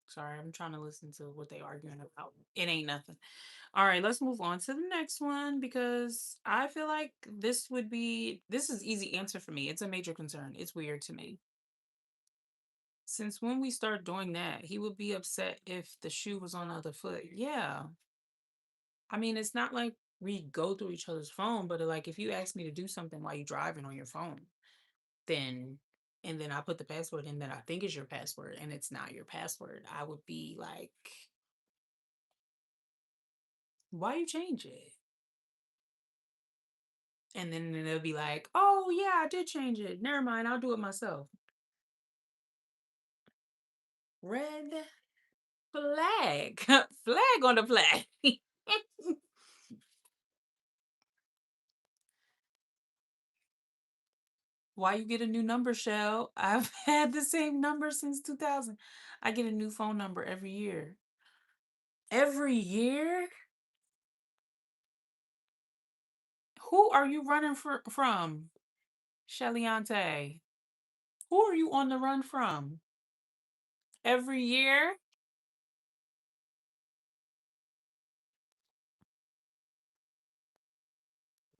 Sorry, I'm trying to listen to what they arguing about. It ain't nothing. All right, let's move on to the next one because I feel like this is easy answer for me. It's a major concern. It's weird to me. Since when we start doing that, he would be upset if the shoe was on the other foot. Yeah. I mean, it's not like we go through each other's phone, but like if you ask me to do something while you're driving on your phone, then and then I put the password in that I think is your password and it's not your password, I would be like, why you change it? And then they'll be like, oh yeah, I did change it. Never mind, I'll do it myself. Red flag. Flag on the flag. Why you get a new number, Shell? I've had the same number since 2000. I get a new phone number every year. Every year? Who are you running from? Sheliante? Who are you on the run from? Every year?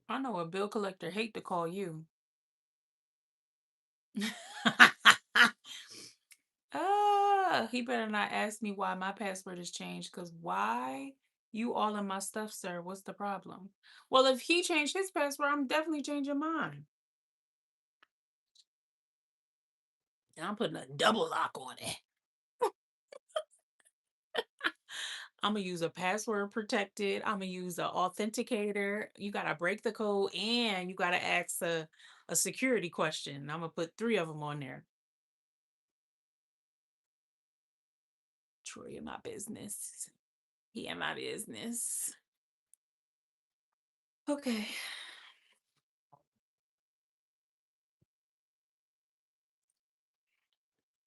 I know a bill collector hate to call you. He better not ask me why my password has changed, because why you all in my stuff, sir? What's the problem? Well, if he changed his password, I'm definitely changing mine. And I'm putting a double lock on it. I'm gonna use a password protected. I'm gonna use an authenticator. You gotta break the code and you gotta ask a security question. I'm gonna put three of them on there. Troy in my business. He in my business. Okay.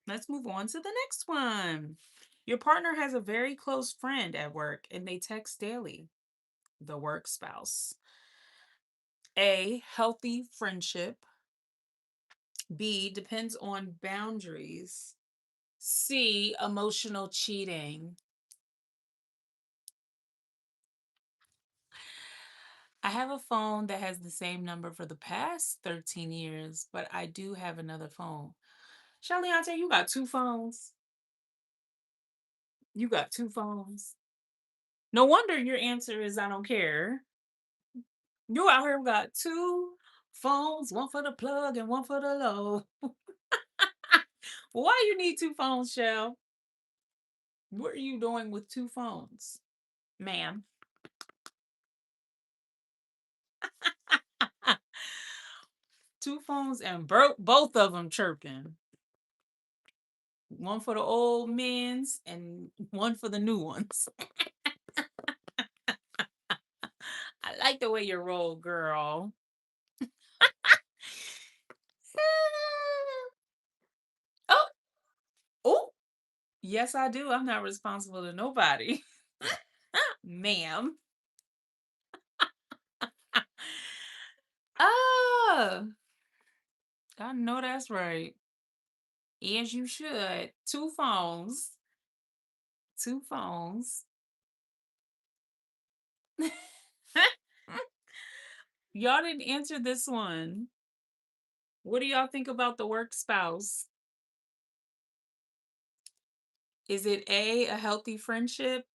Let's move on to the next one. Your partner has a very close friend at work and they text daily. The work spouse. A, healthy friendship. B, depends on boundaries. C, emotional cheating. I have a phone that has the same number for the past 13 years, but I do have another phone. Shaliante, you got two phones. You got two phones. No wonder your answer is I don't care. You out here got two phones, one for the plug and one for the low. Why you need two phones, Shell? What are you doing with two phones, ma'am? Two phones and both of them chirping. One for the old men's and one for the new ones. I like the way you roll, girl. Oh, oh, yes, I do. I'm not responsible to nobody, ma'am. Ah, I know that's right. As you should. Two phones. Two phones. Y'all didn't answer this one. What do y'all think about the work spouse? Is it A, a healthy friendship?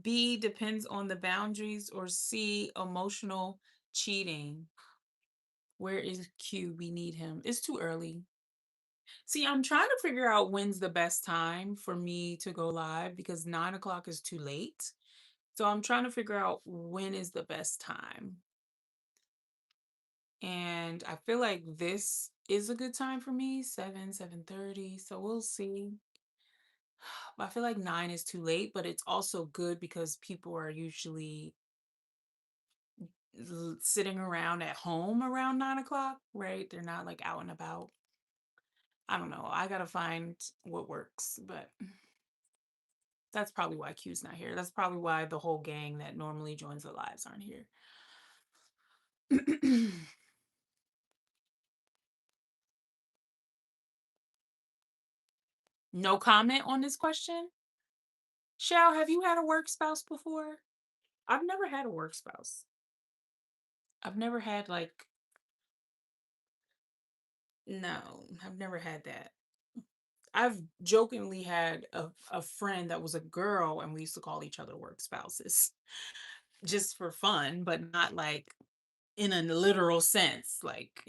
B, depends on the boundaries, or C, emotional cheating? Where is Q? We need him. It's too early. See, I'm trying to figure out when's the best time for me to go live because 9 o'clock is too late. So I'm trying to figure out when is the best time. And I feel like this is a good time for me, 7, 7:30. So we'll see. But I feel like 9 is too late, but it's also good because people are usually sitting around at home around 9 o'clock, right? They're not like out and about. I don't know. I gotta find what works, but that's probably why Q's not here. That's probably why the whole gang that normally joins the lives aren't here. No comment on this question. Shell, have you had a work spouse before? I've never had a work spouse. I've never had like, no, I've never had that. I've jokingly had a friend that was a girl and we used to call each other work spouses just for fun, but not like in a literal sense. Like,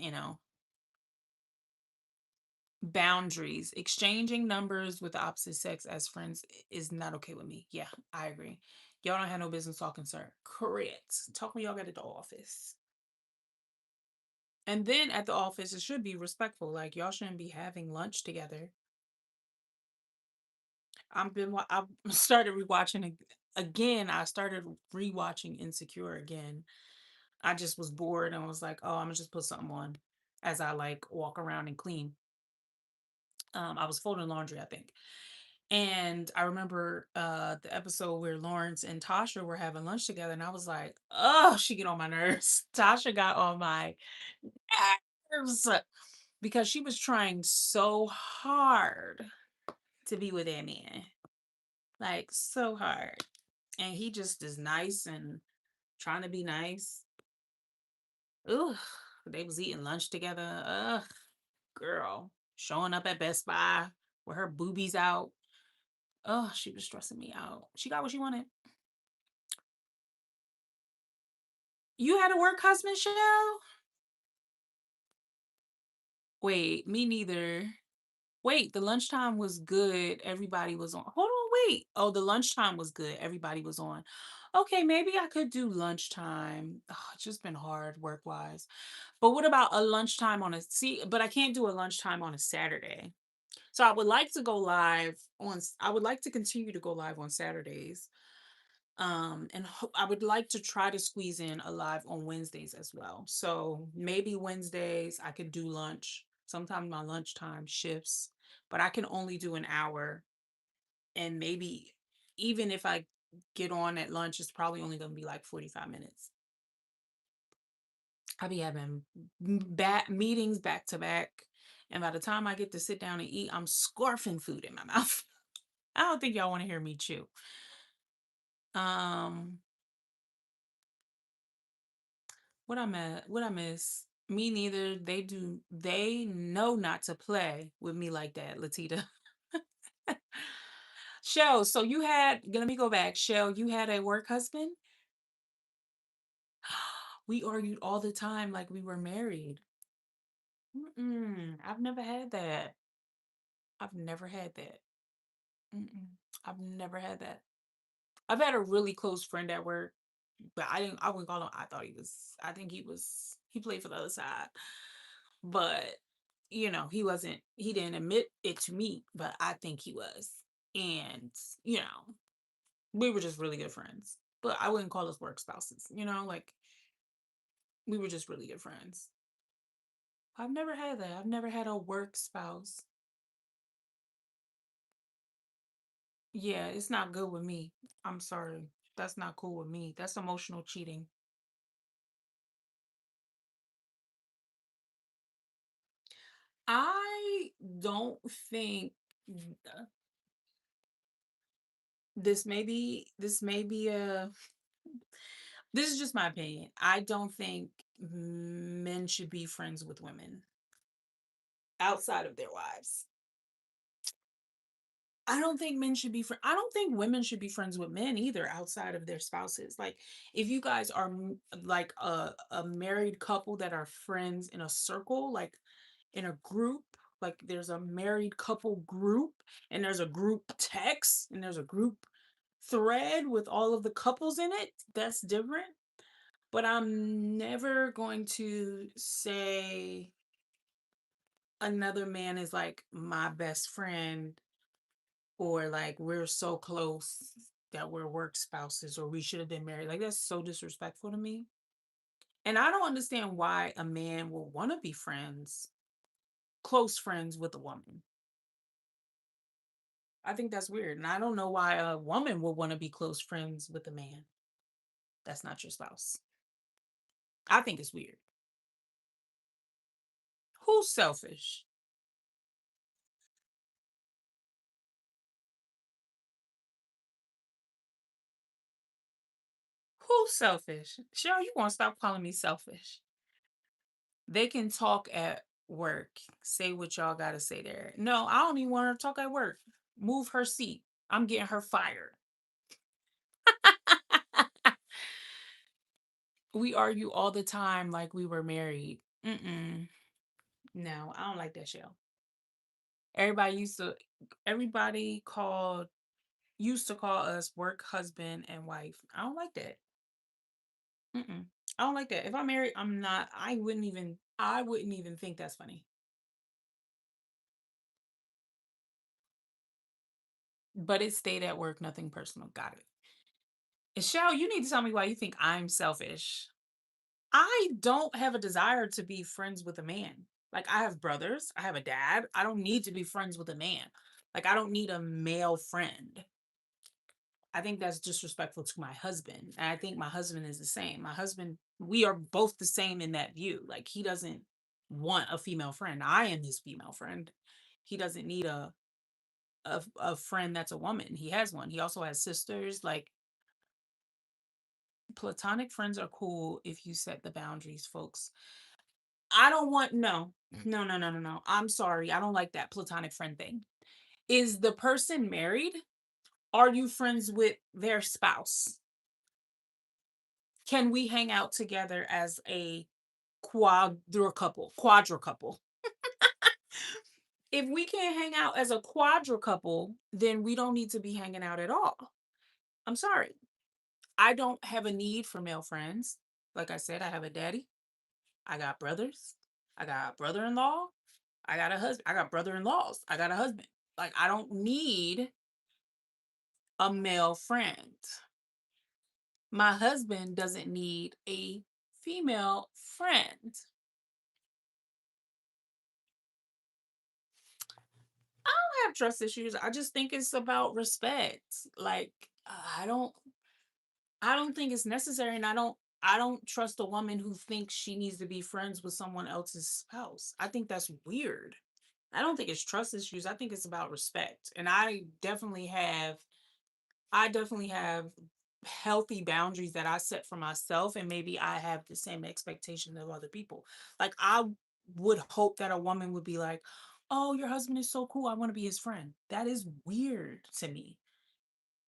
boundaries. Exchanging numbers with the opposite sex as friends is not okay with me. Yeah, I agree. Y'all don't have no business talking, sir. Correct. Talk when y'all get at the office. And then at the office, it should be respectful. Like y'all shouldn't be having lunch together. I've started rewatching again. I started rewatching Insecure again. I just was bored and was like, oh, I'm gonna just put something on as I like walk around and clean. I was folding laundry, I think. And I remember the episode where Lawrence and Tasha were having lunch together, and I was like, oh, she get on my nerves. Tasha got on my nerves because she was trying so hard to be with that man. Like so hard. And he just is nice and trying to be nice. Ugh. They was eating lunch together. Ugh, girl. Showing up at Best Buy with her boobies out. Oh, she was stressing me out. She got what she wanted. You had a work husband, Shell? Wait, me neither. Wait, the lunchtime was good. Everybody was on. Hold on, wait. Oh, the lunchtime was good. Everybody was on. Okay, maybe I could do lunchtime. Ugh, it's just been hard work wise. But what about a lunchtime on a see? But I can't do a lunchtime on a Saturday. So I would like to go live I would like to continue to go live on Saturdays. And I would like to try to squeeze in a live on Wednesdays as well. So maybe Wednesdays I could do lunch. Sometimes my lunchtime shifts, but I can only do an hour. And maybe even if I get on at lunch, it's probably only going to be like 45 minutes. I'll be having meetings back to back. And by the time I get to sit down and eat, I'm scarfing food in my mouth. I don't think y'all want to hear me chew. Um, what I miss? Me neither. They know not to play with me like that, Latita. Shell, so you had let me go back. Shell, you had a work husband? We argued all the time like we were married. I've never had that. I've never had that. Mm-mm. I've never had that. I've had a really close friend at work, but I wouldn't call him. I think he played for the other side. But he didn't admit it to me, but I think he was. And, you know, we were just really good friends. But I wouldn't call us work spouses, like we were just really good friends. I've never had that. I've never had a work spouse. Yeah, it's not good with me. I'm sorry. That's not cool with me. That's emotional cheating. I don't think this may be a this is just my opinion. I don't think men should be friends with women outside of their wives. I don't think men should be I don't think women should be friends with men either outside of their spouses. Like if you guys are like a married couple that are friends in a circle, like in a group, like there's a married couple group and there's a group text and there's a group thread with all of the couples in it, that's different. But I'm never going to say another man is like my best friend or like we're so close that we're work spouses or we should have been married. Like that's so disrespectful to me. And I don't understand why a man will want to be friends, close friends with a woman. I think that's weird. And I don't know why a woman will want to be close friends with a man that's not your spouse. I think it's weird. Who's selfish? Who's selfish? Cheryl, you want to stop calling me selfish. They can talk at work, say what y'all got to say there. No, I don't even want her to talk at work. Move her seat. I'm getting her fired. We argue all the time like we were married. Mm-mm. No, I don't like that show. Everybody used to, everybody called, used to call us work husband and wife. I don't like that. Mm-mm. I don't like that. If I'm married, I'm not, I wouldn't even think that's funny. But it stayed at work, nothing personal. Got it. And Shell, you need to tell me why you think I'm selfish. I don't have a desire to be friends with a man. Like I have brothers, I have a dad. I don't need to be friends with a man. Like I don't need a male friend. I think that's disrespectful to my husband. And I think my husband is the same. My husband, we are both the same in that view. Like he doesn't want a female friend. I am his female friend. He doesn't need a friend that's a woman. He has one. He also has sisters. Like platonic friends are cool if you set the boundaries, folks. I don't want no. No, no, no, no, no. I'm sorry. I don't like that platonic friend thing. Is the person married? Are you friends with their spouse? Can we hang out together as a quadra couple? If we can't hang out as a quadra couple, then we don't need to be hanging out at all. I'm sorry. I don't have a need for male friends. Like I said, I have a daddy. I got brothers. I got brother-in-law. I got a husband. I got brother-in-laws. I got a husband. Like I don't need a male friend. My husband doesn't need a female friend. I don't have trust issues. I just think it's about respect. Like I don't I don't think it's necessary and I don't trust a woman who thinks she needs to be friends with someone else's spouse. I think that's weird. I don't think it's trust issues. I think it's about respect. And I definitely have healthy boundaries that I set for myself and maybe I have the same expectation of other people. Like I would hope that a woman would be like, "Oh, your husband is so cool. I want to be his friend." That is weird to me.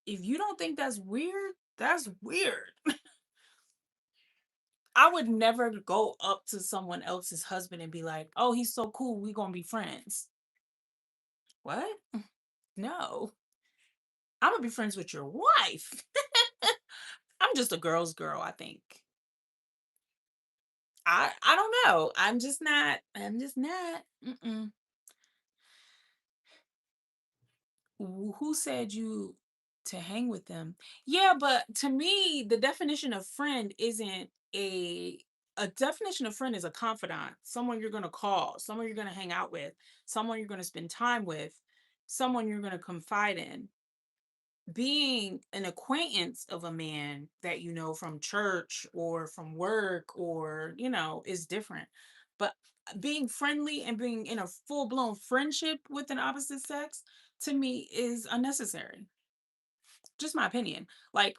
If you don't think that's weird, that's weird. I would never go up to someone else's husband and be like, "Oh, he's so cool. We going to be friends." What? No. I'm going to be friends with your wife. I'm just a girl's girl, I think. I don't know. I'm just not. Mm-mm. Who said you to hang with them? Yeah, but to me, the definition of friend isn't a definition of friend is a confidant, someone you're going to call, someone you're going to hang out with, someone you're going to spend time with, someone you're going to confide in. Being an acquaintance of a man that you know from church or from work or is different, but being friendly and being in a full-blown friendship with an opposite sex to me is unnecessary. Just my opinion. Like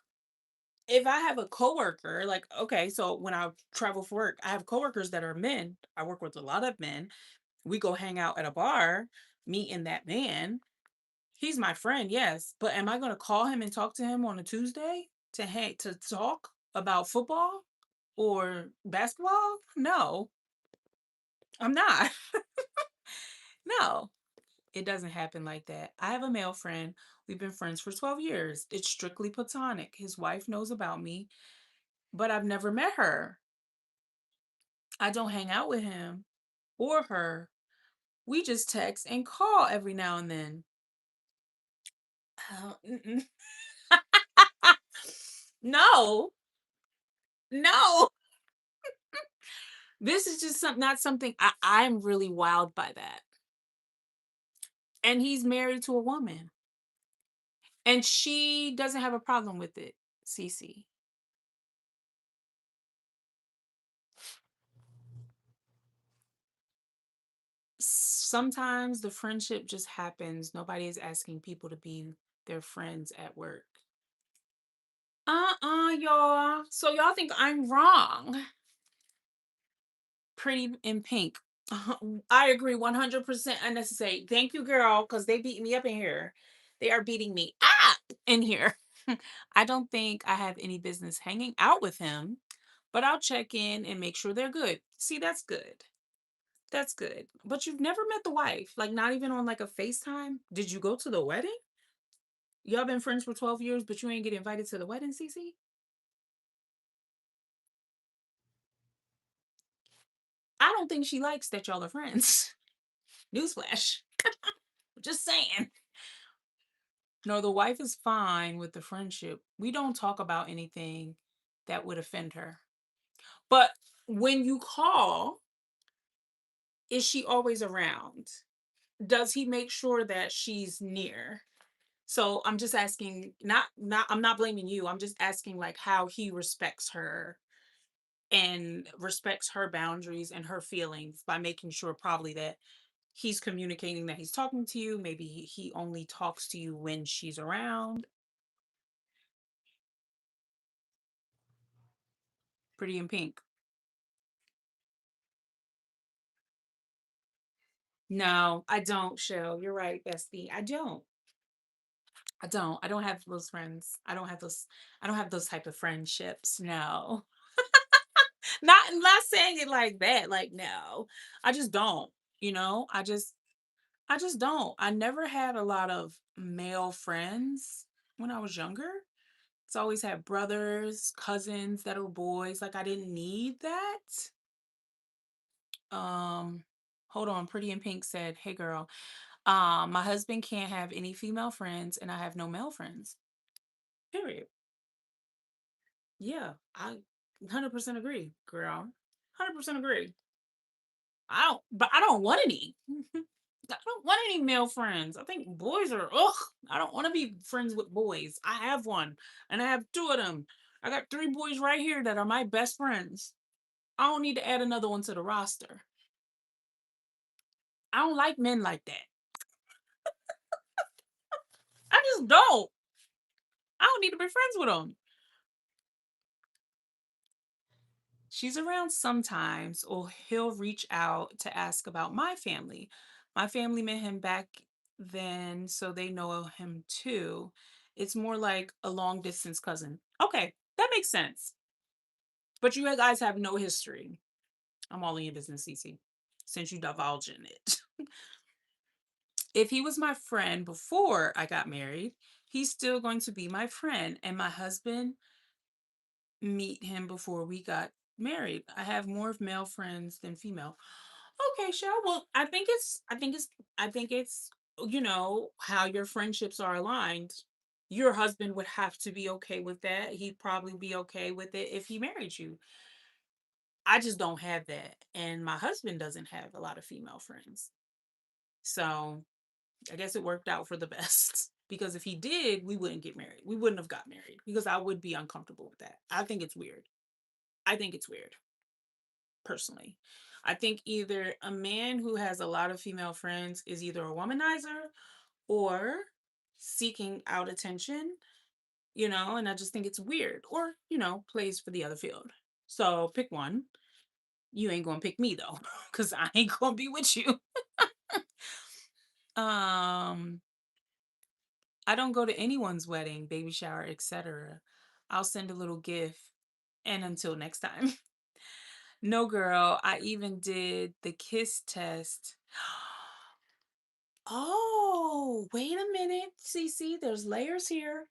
if I have a coworker, like okay, so when I travel for work, I have coworkers that are men. I work with a lot of men. We go hang out at a bar, me and that man. He's my friend, yes, but am I gonna call him and talk to him on a Tuesday to talk about football or basketball? No, I'm not. No. It doesn't happen like that. I have a male friend. We've been friends for 12 years. It's strictly platonic. His wife knows about me, but I've never met her. I don't hang out with him or her. We just text and call every now and then. Mm-mm. No, no. This is just not something I'm really wild by that. And he's married to a woman, and she doesn't have a problem with it, Cece. Sometimes the friendship just happens. Nobody is asking people to be their friends at work. Y'all. So y'all think I'm wrong. Pretty in pink. I agree 100% unnecessary. Thank you, girl, because they beat me up in here. They are beating me up in here. I don't think I have any business hanging out with him, but I'll check in and make sure they're good. See, that's good. That's good. But you've never met the wife, like not even on like a FaceTime? Did you go to the wedding? Y'all been friends for 12 years, but you ain't get invited to the wedding, Cece? I don't think she likes that y'all are friends. Newsflash. Just saying. No, the wife is fine with the friendship. We don't talk about anything that would offend her. But when you call, is she always around? Does he make sure that she's near? So I'm just asking, not I'm not blaming you. I'm just asking like how he respects her and respects her boundaries and her feelings by making sure probably that he's communicating that he's talking to you. Maybe he only talks to you when she's around. Pretty in pink. No, I don't, Shell. You're right, bestie. I don't. I don't. I don't have those friends. I don't have those type of friendships. No. Not saying it like that. Like, no. I just don't. I just don't. I never had a lot of male friends when I was younger. It's always had brothers, cousins that are boys. Like I didn't need that. Um, hold on. Pretty in Pink said, "Hey girl, my husband can't have any female friends and I have no male friends. Period." Yeah, I 100% agree, girl. 100% agree. I don't want any. I don't want any male friends. I think boys are, ugh. I don't want to be friends with boys. I have one and I have two of them. I got three boys right here that are my best friends. I don't need to add another one to the roster. I don't like men like that. I just don't. I don't need to be friends with them. She's around sometimes, or he'll reach out to ask about my family. My family met him back then, so they know him too. It's more like a long distance cousin. Okay, that makes sense. But you guys have no history. I'm all in your business, Cece, since you divulge in it. If he was my friend before I got married, he's still going to be my friend. And my husband meet him before we got married. I have more of male friends than female. Okay, Shell. Well, I think it's, how your friendships are aligned. Your husband would have to be okay with that. He'd probably be okay with it if he married you. I just don't have that. And my husband doesn't have a lot of female friends. So I guess it worked out for the best. Because if he did, we wouldn't get married. We wouldn't have got married because I would be uncomfortable with that. I think it's weird. I think it's weird, personally. I think either a man who has a lot of female friends is either a womanizer or seeking out attention, and I just think it's weird or, plays for the other field. So pick one. You ain't gonna pick me though, because I ain't gonna be with you. Um, I don't go to anyone's wedding, baby shower, etc. I'll send a little gift. And until next time. No, girl, I even did the kiss test. Oh, wait a minute. See, there's layers here.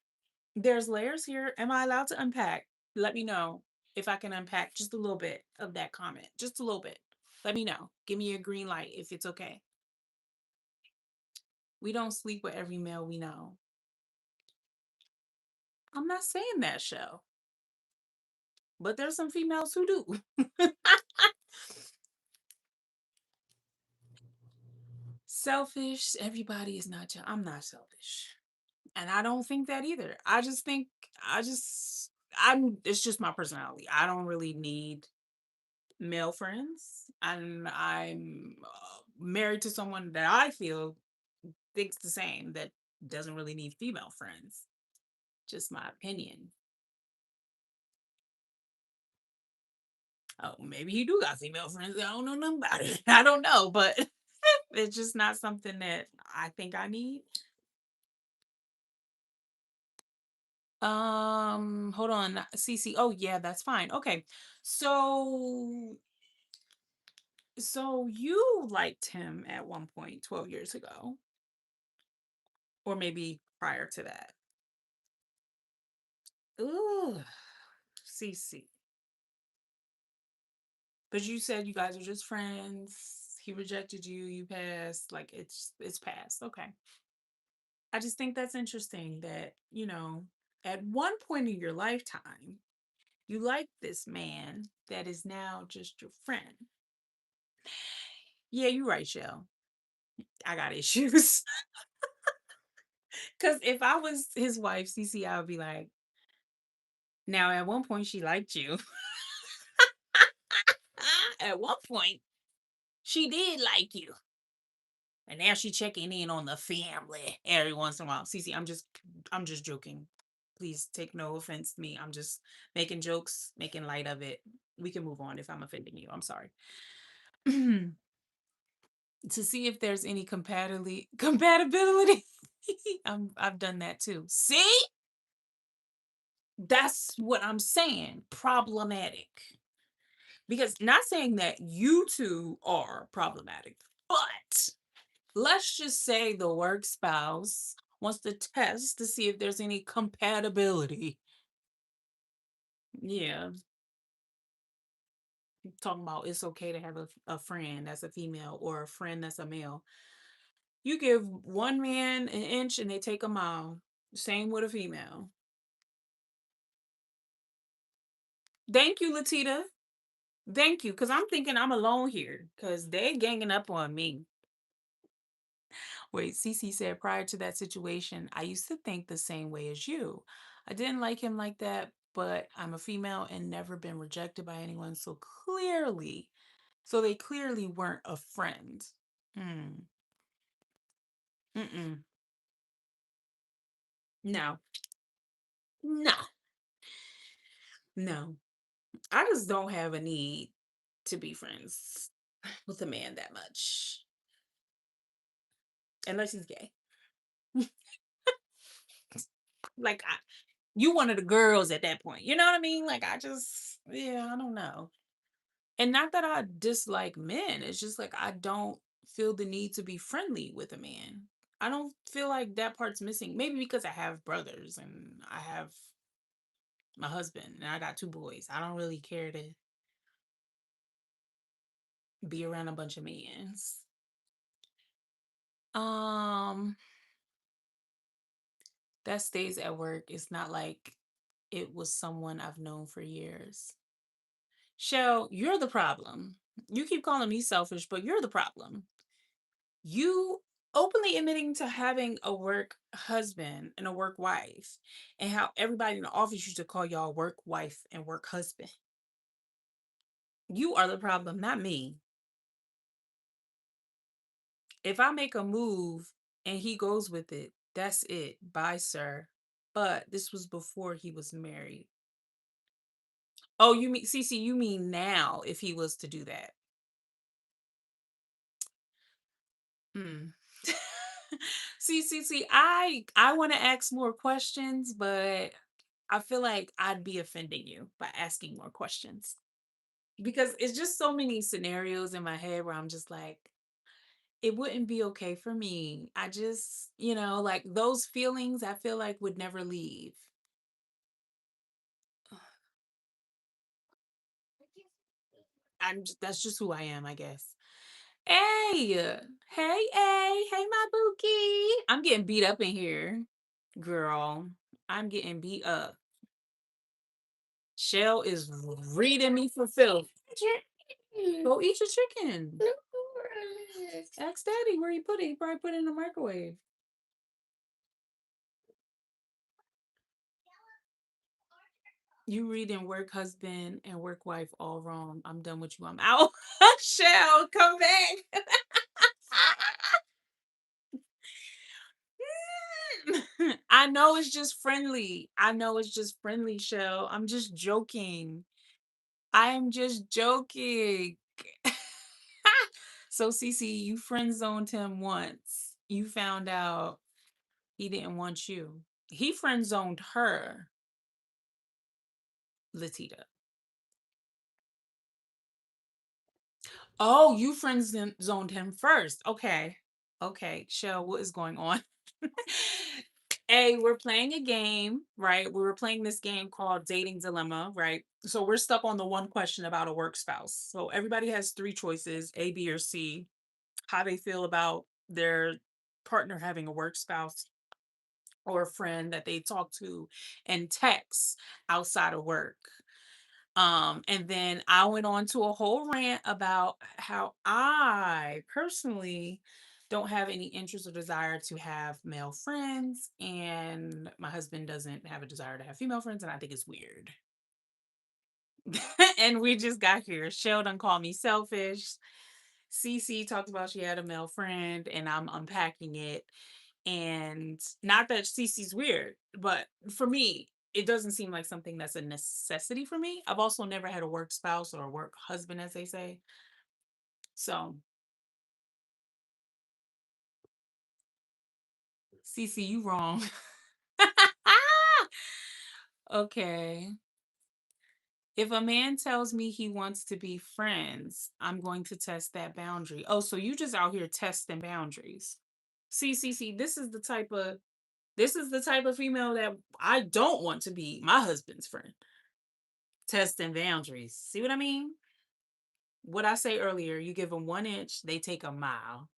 There's layers here. Am I allowed to unpack? Let me know if I can unpack just a little bit of that comment. Just a little bit. Let me know. Give me a green light if it's okay. We don't sleep with every male we know. I'm not saying that show, but there's some females who do. Selfish. Everybody is not. I'm not selfish. And I don't think that either. I just think I just it's just my personality. I don't really need male friends. And I'm married to someone that I feel thinks the same, that doesn't really need female friends. Just my opinion. Oh, maybe he do got female friends. I don't know nothing about it. I don't know, but it's just not something that I think I need. Hold on. CC. Oh yeah, that's fine. Okay. So you liked him at one point 12 years ago, or maybe prior to that. Ooh, CC. But you said you guys are just friends. He rejected you, you passed. Like it's past. Okay. I just think that's interesting that, at one point in your lifetime, you like this man that is now just your friend. Yeah, you're right, Shell. I got issues. Cause if I was his wife, CC, I would be like, now at one point she liked you. At one point, she did like you. And now she checking in on the family every once in a while. Cece, I'm just joking. Please take no offense to me. I'm just making jokes, making light of it. We can move on if I'm offending you. I'm sorry. To see if there's any compatibility. I've done that too. See? That's what I'm saying. Problematic. Because not saying that you two are problematic, but let's just say the work spouse wants to test to see if there's any compatibility. Yeah, talking about it's okay to have a friend that's a female or a friend that's a male. You give one man an inch and they take a mile. Same with a female. Thank you, Latita. Thank you, because I'm thinking I'm alone here because they ganging up on me. Wait, Cece said, prior to that situation, I used to think the same way as you. I didn't like him like that, but I'm a female and never been rejected by anyone. So they clearly weren't a friend. Hmm. Mm-mm. No, no, no. I just don't have a need to be friends with a man that much, unless he's gay. Like, you one of the girls at that point. You know what I mean? Like, yeah, I don't know. And not that I dislike men, it's just like I don't feel the need to be friendly with a man. I don't feel like that part's missing. Maybe because I have brothers and I have my husband and I got two boys. I don't really care to be around a bunch of mans. Um, that stays at work. It's not like it was someone I've known for years. Shell, you're the problem. You keep calling me selfish, but you're the problem. You openly admitting to having a work husband and a work wife, and how everybody in the office used to call y'all work wife and work husband. You are the problem, not me. If I make a move and he goes with it, that's it. Bye, sir. But this was before he was married. Oh, you mean Cece, you mean now if he was to do that. Hmm. See, I want to ask more questions, but I feel like I'd be offending you by asking more questions because it's just so many scenarios in my head where I'm just like, it wouldn't be okay for me. I just, like those feelings I feel like would never leave. That's just who I am, I guess. Hey, hey, hey, my bookie. I'm getting beat up in here, girl. I'm getting beat up. Shell is reading me for filth. Go eat your chicken. Ask Daddy where he put it. He probably put it in the microwave. You reading work husband and work wife all wrong. I'm done with you. I'm out. Shell, come back. I know it's just friendly. I know it's just friendly, Shell. I'm just joking. I'm just joking. So, Cece, you friend zoned him once. You found out he didn't want you. He friend zoned her, Latita. Oh, you friend zoned him first. Okay. Okay. Shell, what is going on? Hey, we're playing a game, right? We were playing this game called Dating Dilemma, right? So we're stuck on the one question about a work spouse. So everybody has three choices, A, B, or C, how they feel about their partner having a work spouse or a friend that they talk to and text outside of work. And then I went on to a whole rant about how I personally don't have any interest or desire to have male friends, and my husband doesn't have a desire to have female friends, and I think it's weird. And we just got here. Sheldon called me selfish. Cece talked about she had a male friend, and I'm unpacking it. And not that Cece's weird, but for me, it doesn't seem like something that's a necessity for me. I've also never had a work spouse or a work husband, as they say. So, Cece, you wrong. Okay. If a man tells me he wants to be friends, I'm going to test that boundary. Oh, so you just out here testing boundaries. See, this is the type of female that I don't want to be my husband's friend. Testing boundaries. See what I mean? What I say earlier, you give them 1 inch, they take a mile.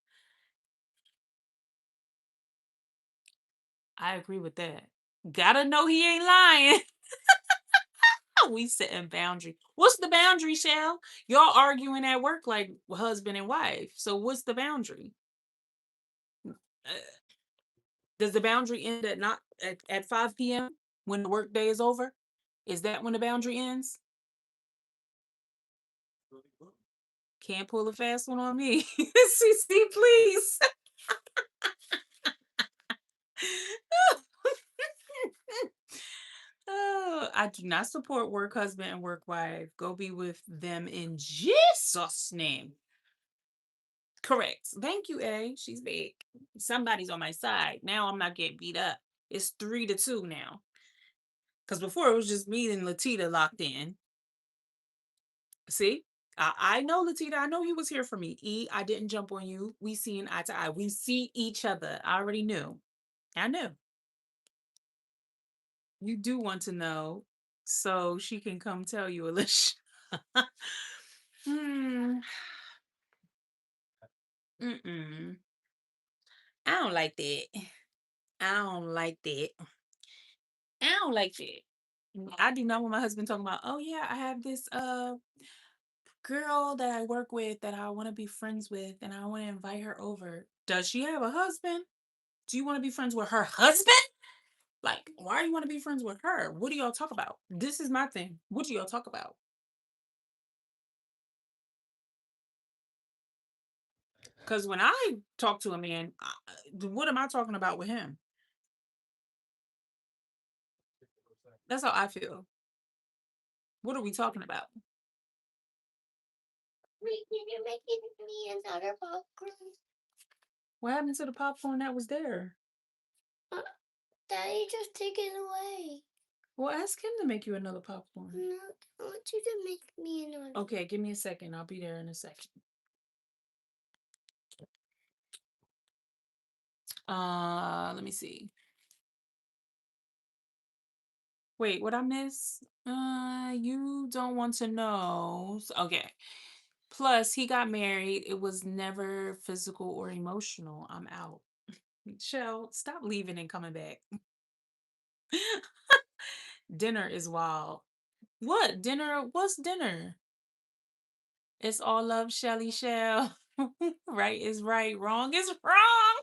I agree with that. Gotta know he ain't lying. We setting boundary. What's the boundary, Shell? Y'all arguing at work like husband and wife. So what's the boundary? Uh, does the boundary end at not at 5 p.m. when the work day is over? Is that when the boundary ends? Can't pull a fast one on me. CC, please. Oh, I do not support work husband and work wife. Go be with them in Jesus' name. Correct. Thank you, A. She's big. Somebody's on my side. Now I'm not getting beat up. It's 3-2 now. Because before it was just me and Latita locked in. See? I know, Latita. I know you was here for me. I didn't jump on you. We seen eye to eye. We see each other. I already knew. I knew. You do want to know, so she can come tell you, Alicia. Hmm. Mm-mm. I don't like that. I don't like that. I don't like that. I do not want my husband talking about, oh yeah, I have this girl that I work with that I want to be friends with and I want to invite her over. Does she have a husband? Do you want to be friends with her husband? Like, why do you want to be friends with her? What do y'all talk about? This is my thing. What do y'all talk about? Because when I talk to a man, what am I talking about with him? That's how I feel. What are we talking about? Wait, can you make me another popcorn? What happened to the popcorn that was there? Uh, Daddy just take it away. Well, ask him to make you another popcorn. No, I want you to make me another. Okay, give me a second. I'll be there in a second. Let me see. Wait, what I miss? You don't want to know. Okay. Plus, he got married. It was never physical or emotional. I'm out. Shell, stop leaving and coming back. Dinner is wild. What? Dinner? What's dinner? It's all love, Shelly Shell. Right is right, wrong is wrong.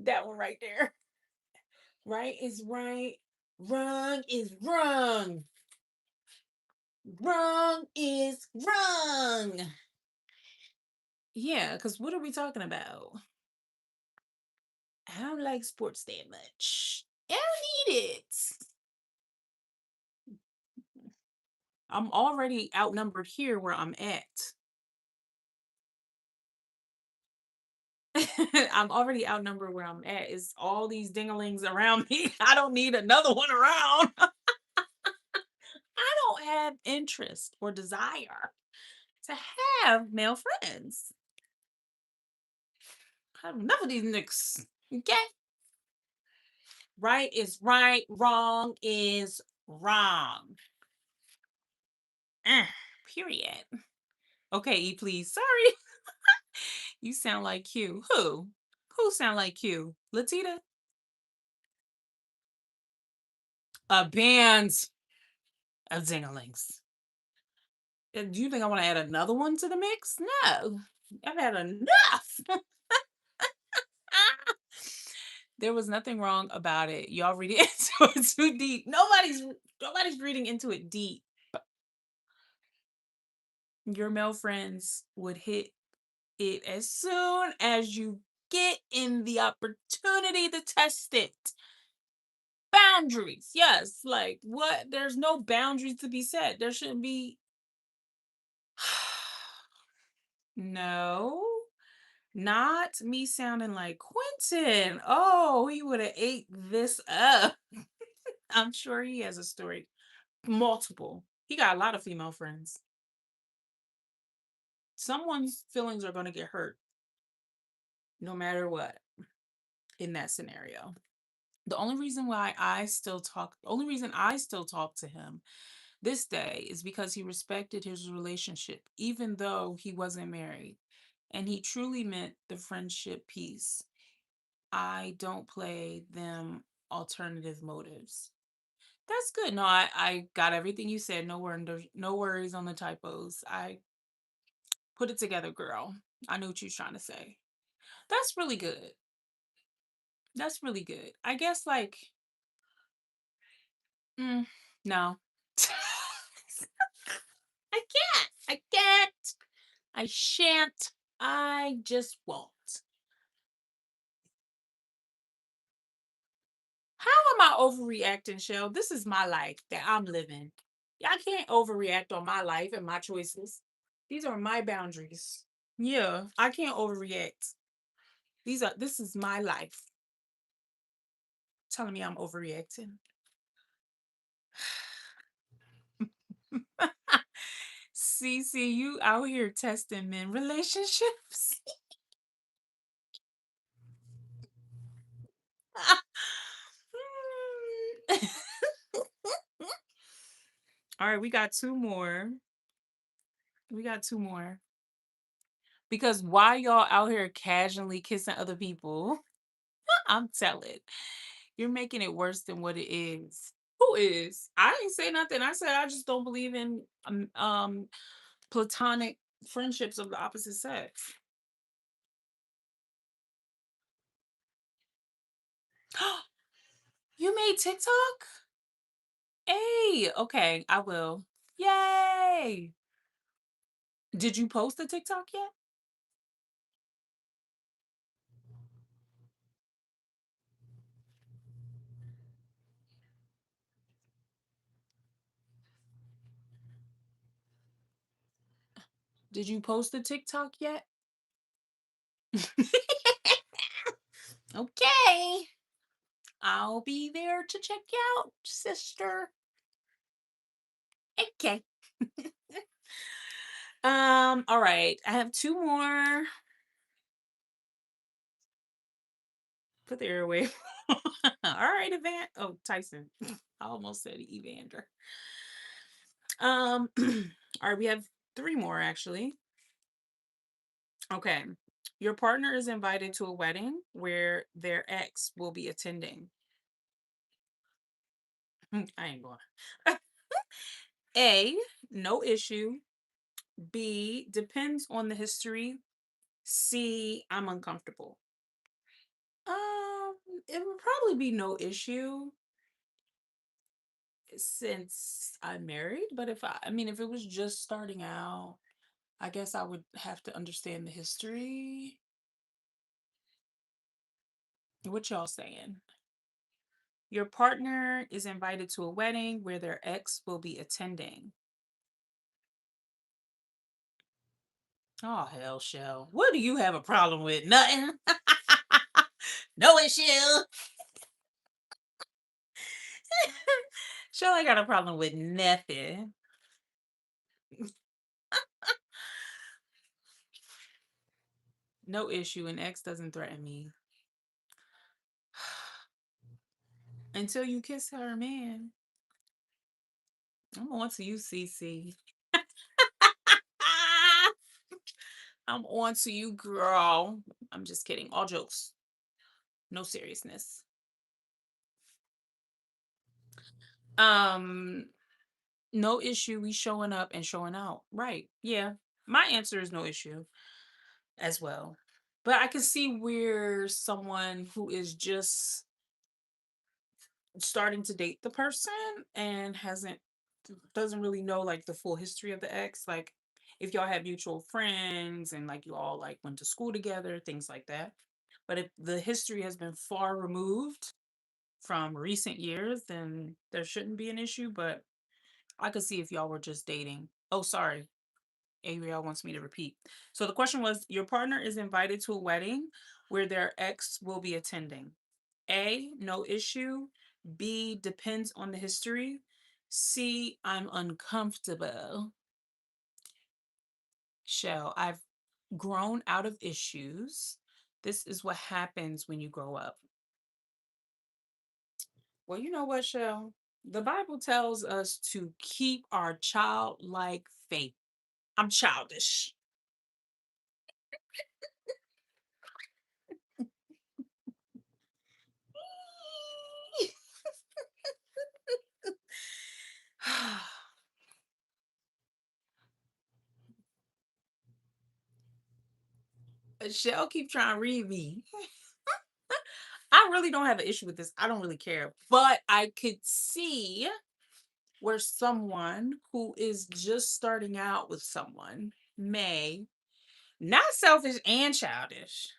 That one right there. Right is right, wrong is wrong. Wrong is wrong. Yeah, because what are we talking about? I don't like sports that much. I don't need it. I'm already outnumbered here where I'm at. I'm already outnumbered where I'm at. It's all these dinglings around me. I don't need another one around. I don't have interest or desire to have male friends. I have enough of these nicks. Okay? Right is right, wrong is wrong. Eh, period. Okay, E, please. Sorry. You sound like Q. Who? Who sound like Q? Latita? A band of dinglings. Do you think I want to add another one to the mix? No. I've had enough. There was nothing wrong about it. Y'all read it into it too deep. Nobody's reading into it deep. Your male friends would hit it as soon as you get in the opportunity to test it. Boundaries. Yes. Like what? There's no boundaries to be set. There shouldn't be. No. Not me sounding like Quentin. Oh, he would have ate this up. I'm sure he has a story. Multiple. He got a lot of female friends. Someone's feelings are going to get hurt no matter what in that scenario. The only reason I still talk to him this day is because he respected his relationship, even though he wasn't married. And he truly meant the friendship piece. I don't play them alternative motives. That's good. No, I got everything you said. No worries on the typos. I put it together, girl. I knew what you was trying to say. That's really good. That's really good. I guess like mm, no. I can't. I can't. I shan't. I just won't. How am I overreacting, Shell? This is my life that I'm living. I can't overreact on my life and my choices. These are my boundaries. Yeah, I can't overreact. This is my life. Telling me I'm overreacting. See, you out here testing men relationships. All right, we got two more. We got two more. Because why y'all out here casually kissing other people? I'm telling. You're making it worse than what it is. Who is? I ain't say nothing. I said I just don't believe in platonic friendships of the opposite sex. You made TikTok? Hey, okay, I will. Yay! Did you post the TikTok yet? Did you post the TikTok yet? Okay. I'll be there to check you out, sister. Okay. All right. I have two more. Put the air away. All right, Evan. Oh, Tyson. I almost said Evander. All right, we have three more actually. Okay. Your partner is invited to a wedding where their ex will be attending. I ain't going. A, no issue. B, depends on the history. C, I'm uncomfortable. Um, it would probably be no issue since I'm married, but I mean, if it was just starting out, I guess I would have to understand the history. What y'all saying? Your partner is invited to a wedding where their ex will be attending. Oh, hell, Shell. What do you have a problem with? Nothing. No issue. Shell ain't got a problem with nothing. No issue. An ex doesn't threaten me. Until you kiss her, man. I'm on to you, CC. I'm on to you, girl. I'm just kidding. All jokes. No seriousness. Um, no issue. We showing up and showing out. Right. Yeah. My answer is no issue as well. But I can see where someone who is just starting to date the person and hasn't doesn't really know like the full history of the ex, like if y'all have mutual friends and like you all like went to school together, things like that. But if the history has been far removed from recent years, then there shouldn't be an issue. But I could see if y'all were just dating. Oh, sorry. Ariel wants me to repeat. So the question was, your partner is invited to a wedding where their ex will be attending. A, no issue. B, depends on the history. C, I'm uncomfortable. Shell, I've grown out of issues. This is what happens when you grow up. Well, you know what, Shell? The Bible tells us to keep our childlike faith. I'm childish. Shell keep trying to read me. I really don't have an issue with this. I don't really care. But I could see where someone who is just starting out with someone may, not selfish and childish.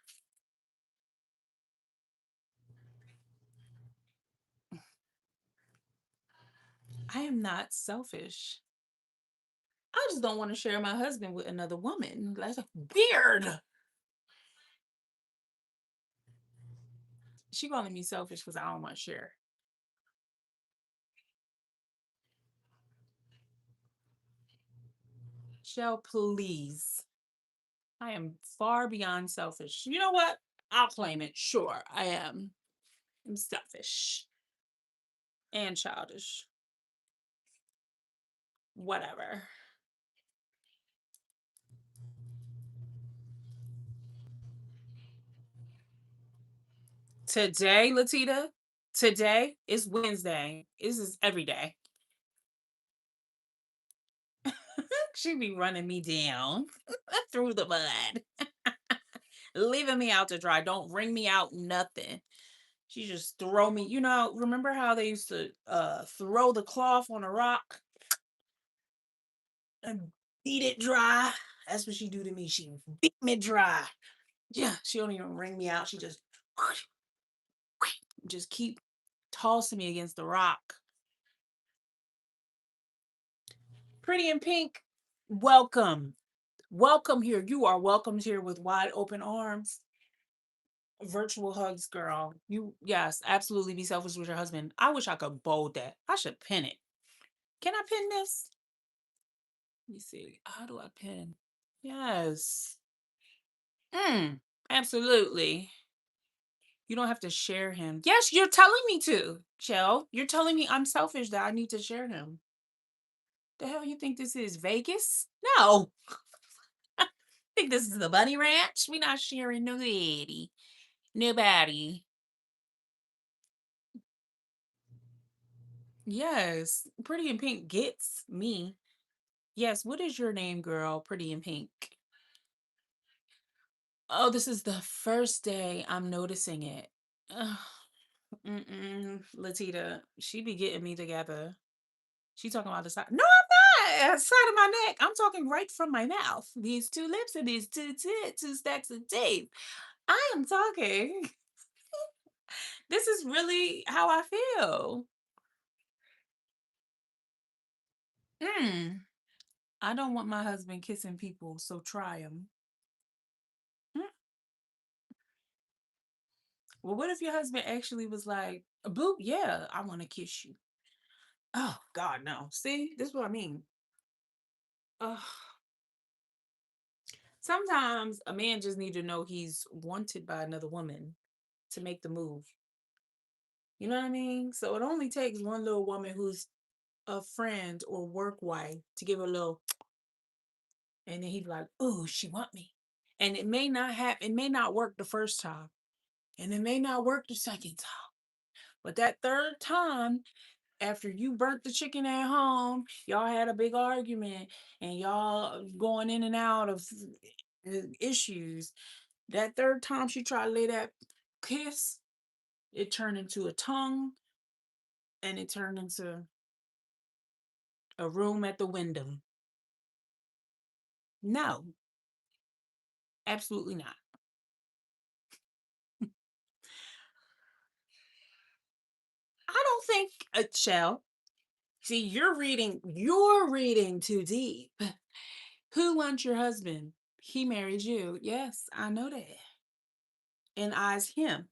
I am not selfish. I just don't want to share my husband with another woman. That's weird. She calling me selfish because I don't want to share. Shell, please. I am far beyond selfish. You know what? I'll claim it. Sure, I am. I'm selfish and childish. Whatever. Today, Latita, today is Wednesday. This is every day. She be running me down through the mud, leaving me out to dry. Don't wring me out nothing. She just throw me. Remember how they used to throw the cloth on a rock and beat it dry? That's what she do to me. She beat me dry. Yeah, she don't even wring me out. She just keep tossing me against the rock. Pretty in pink, welcome. Welcome here. You are welcomed here with wide open arms. Virtual hugs, girl. You, yes, absolutely be selfish with your husband. I wish I could bold that. I should pin it. Can I pin this? Let me see. How do I pin? Yes. Mm, absolutely. You don't have to share him. Yes, you're telling me to, Shell. You're telling me I'm selfish that I need to share him. The hell you think this is Vegas? No. Think this is the Bunny Ranch? We not sharing nobody. Nobody. Yes. Pretty in Pink gets me. Yes, what is your name, girl? Pretty in Pink. Oh, this is the first day I'm noticing it. Ugh, Latita, she be getting me together. She talking about the side. No, I'm not. Side of my neck. I'm talking right from my mouth. These two lips and these two stacks of teeth. I am talking. This is really how I feel. Mm. I don't want my husband kissing people, so try him. Well, what if your husband actually was like, "Boop, yeah, I want to kiss you." Oh God, no. See, this is what I mean. Ugh. Sometimes a man just need to know he's wanted by another woman to make the move. You know what I mean? So it only takes one little woman who's a friend or work wife to give a little, and then he'd be like, "Oh, she want me," and it may not have, it may not work the first time, and it may not work the second time, but that third time, after you burnt the chicken at home, y'all had a big argument, and y'all going in and out of issues. That third time she tried to lay that kiss, it turned into a tongue, and it turned into a room at the window. No, absolutely not. I don't think a shell. See, you're reading too deep. Who wants your husband? He married you. Yes, I know that. And I's him.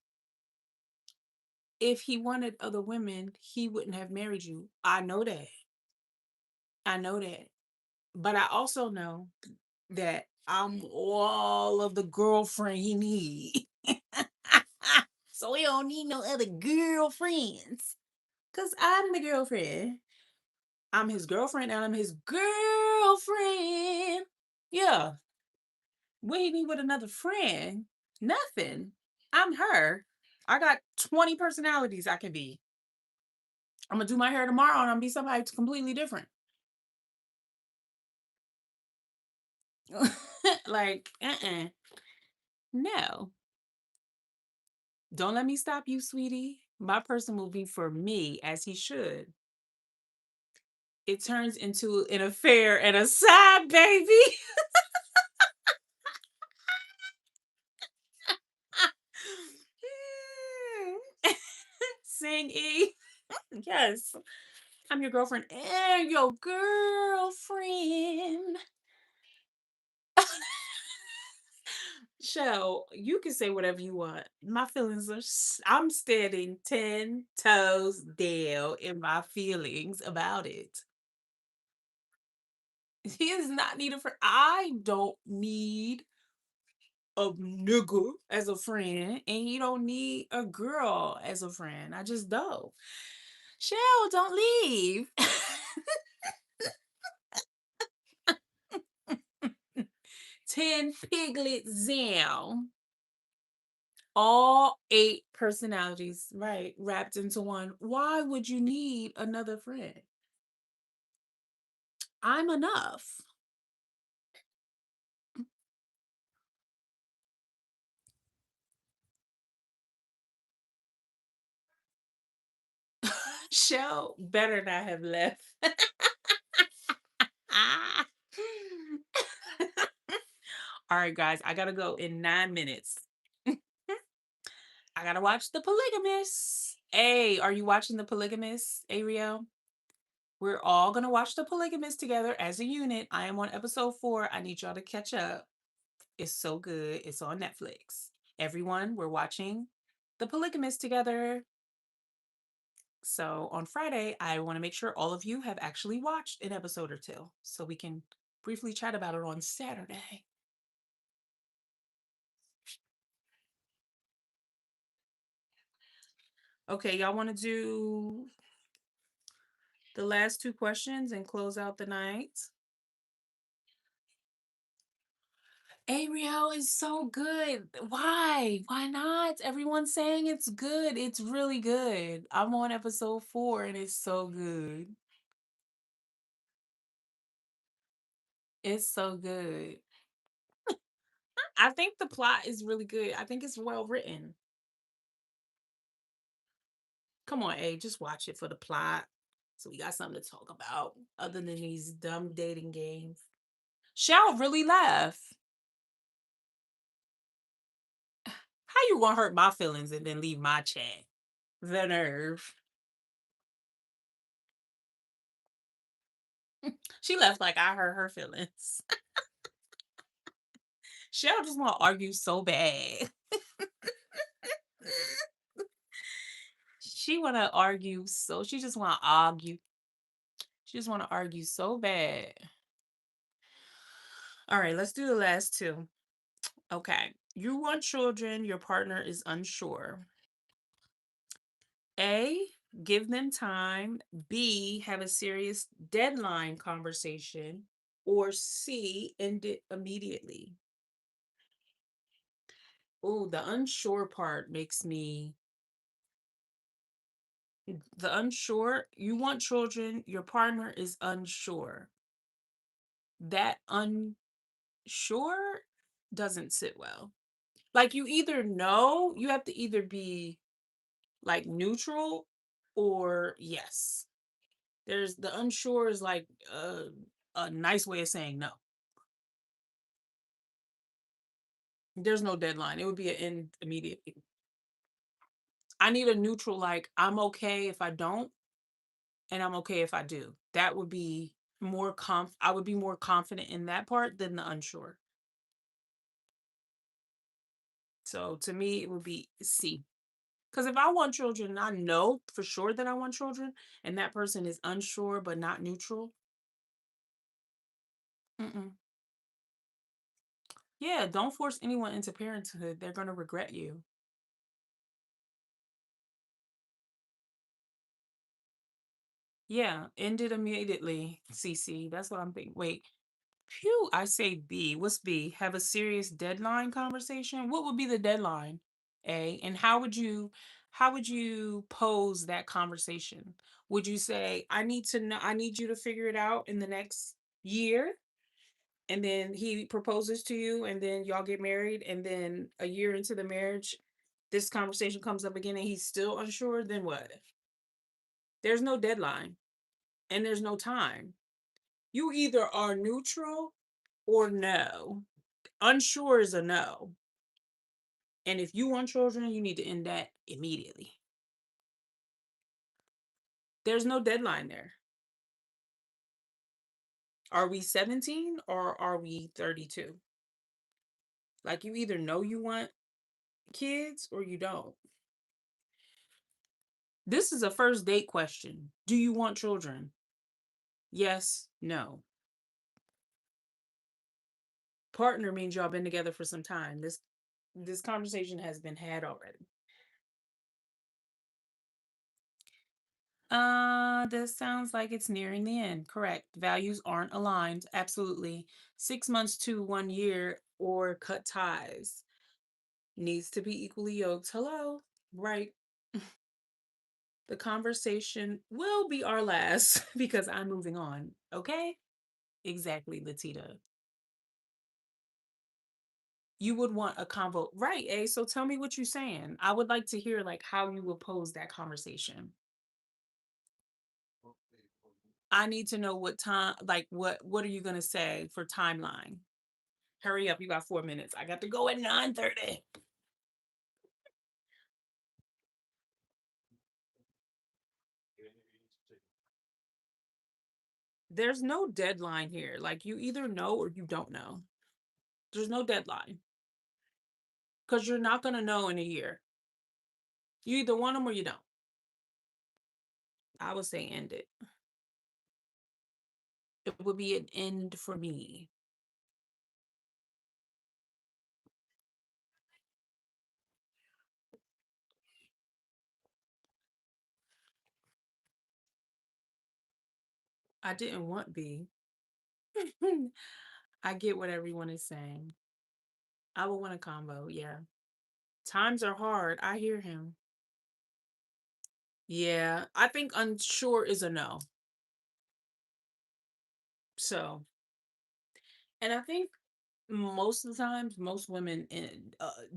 If he wanted other women, he wouldn't have married you. I know that. I know that. But I also know that I'm all of the girlfriend he need. So he don't need no other girlfriends. Cause I'm the girlfriend. I'm his girlfriend and I'm his girlfriend. Yeah. What he need with another friend? Nothing. I'm her. I got 20 personalities I can be. I'm gonna do my hair tomorrow and I'm gonna be somebody completely different. Like, no. Don't let me stop you, sweetie. My person will be for me as he should. It turns into an affair and a side baby. Sing E. Yes. I'm your girlfriend and your girlfriend. Shell, you can say whatever you want. My feelings are, I'm standing 10 toes down in my feelings about it. He is not needed for, I don't need a nigga as a friend, and he don't need a girl as a friend. I just don't. Shell, don't leave. 10 piglets down. All 8 personalities, right, wrapped into one. Why would you need another friend? I'm enough. Shell better not have left. Ah. All right, guys, I gotta go in 9 minutes. I gotta watch The Polygamist. Hey, are you watching The Polygamist, Ariel? We're all gonna watch The Polygamist together as a unit. I am on episode 4. I need y'all to catch up. It's so good. It's on Netflix. Everyone, we're watching The Polygamist together. So on Friday, I want to make sure all of you have actually watched an episode or two so we can briefly chat about it on Saturday. Okay, y'all want to do the last two questions and close out the night? Ariel is so good. Why? Why not? Everyone's saying it's good. It's really good. I'm on episode 4 and it's so good. It's so good. I think the plot is really good. I think it's well written. Come on, A, just watch it for the plot. So we got something to talk about other than these dumb dating games. Shall really laugh. How you gonna hurt my feelings and then leave my chat? The nerve. She left like I hurt her feelings. Shell just want to argue so bad. She want to argue so she just want to argue. She just want to argue so bad. All right, let's do the last two. Okay. You want children, your partner is unsure. A, give them time. B, have a serious deadline conversation. Or C, end it immediately. Oh, the unsure part makes me the unsure. You want children, your partner is unsure. That unsure doesn't sit well. Like you either know, you have to either be like neutral or yes. There's the unsure is like a nice way of saying no. There's no deadline. It would be an end immediately. I need a neutral, like I'm okay if I don't, and I'm okay if I do. That would be I would be more confident in that part than the unsure. So to me, it would be C. Because if I want children, I know for sure that I want children, and that person is unsure but not neutral. Mm-mm. Yeah, don't force anyone into parenthood. They're gonna regret you. Yeah, end it immediately, CC. That's what I'm thinking. Wait, phew, I say B. What's B? Have a serious deadline conversation? What would be the deadline? A. And how would you pose that conversation? Would you say, I need to know, I need you to figure it out in the next year? And then he proposes to you, and then y'all get married, and then a year into the marriage, this conversation comes up again and he's still unsure, then what? There's no deadline and there's no time. You either are neutral or no. Unsure is a no. And if you want children, you need to end that immediately. There's no deadline there. Are we 17 or are we 32? Like you either know you want kids or you don't. This is a first date question. Do you want children? Yes, no. Partner means y'all been together for some time. This conversation has been had already. This sounds like it's nearing the end. Correct. Values aren't aligned. Absolutely. 6 months to 1 year or cut ties. Needs to be equally yoked. Hello. Right. The conversation will be our last because I'm moving on. Okay? Exactly, Latita. You would want a convo. Right, A. So tell me what you're saying. I would like to hear like how you will pose that conversation. I need to know what time, like what are you gonna say for timeline? Hurry up, you got 4 minutes. I got to go at 9:30. There's no deadline here. Like you either know or you don't know. There's no deadline because you're not gonna know in a year. You either want them or you don't. I would say end it. It would be an end for me. I didn't want B. I get what everyone is saying. I would want a combo, yeah. Times are hard. I hear him. Yeah, I think unsure is a no. So, and I think most of the times, most women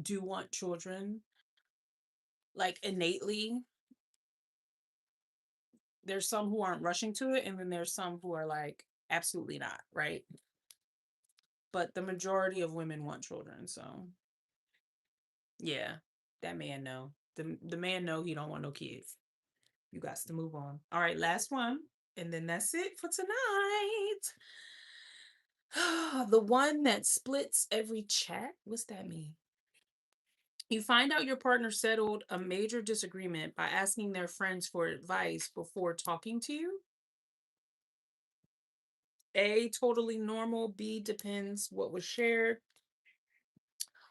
do want children, like innately. There's some who aren't rushing to it, and then there's some who are like, absolutely not, right? But the majority of women want children, so yeah, that man know. The man know he don't want no kids. You got to move on. All right, last one, and then that's it for tonight. The one that splits every chat. What's that mean? You find out your partner settled a major disagreement by asking their friends for advice before talking to you. A, totally normal. B, depends what was shared.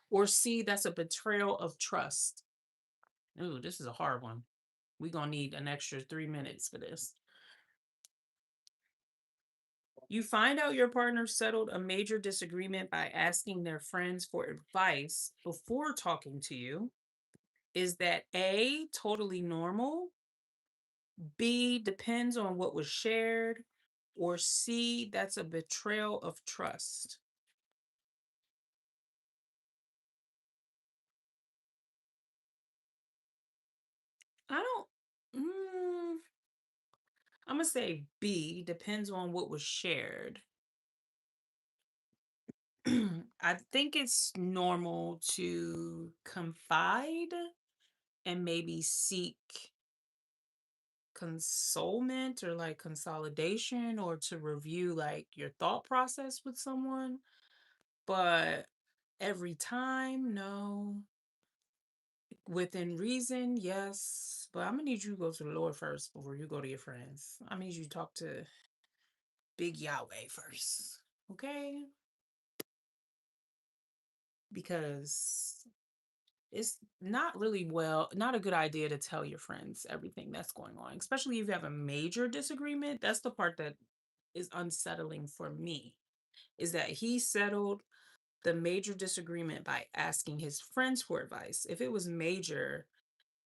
Or C, that's a betrayal of trust. Ooh, this is a hard one. We're going to need an extra 3 minutes for this. You find out your partner settled a major disagreement by asking their friends for advice before talking to you. Is that A, totally normal? B, depends on what was shared? Or C, that's a betrayal of trust? I don't. I'm going to say B, depends on what was shared. I think it's normal to confide and maybe seek consolement or like consolidation or to review like your thought process with someone. But every time, no. Within reason, yes. But I'm gonna need you to go to the Lord first before you go to your friends. I need you to talk to Big Yahweh first. Okay? Because it's not really not a good idea to tell your friends everything that's going on, especially if you have a major disagreement. That's the part that is unsettling for me, is that he settled the major disagreement by asking his friends for advice. If it was major,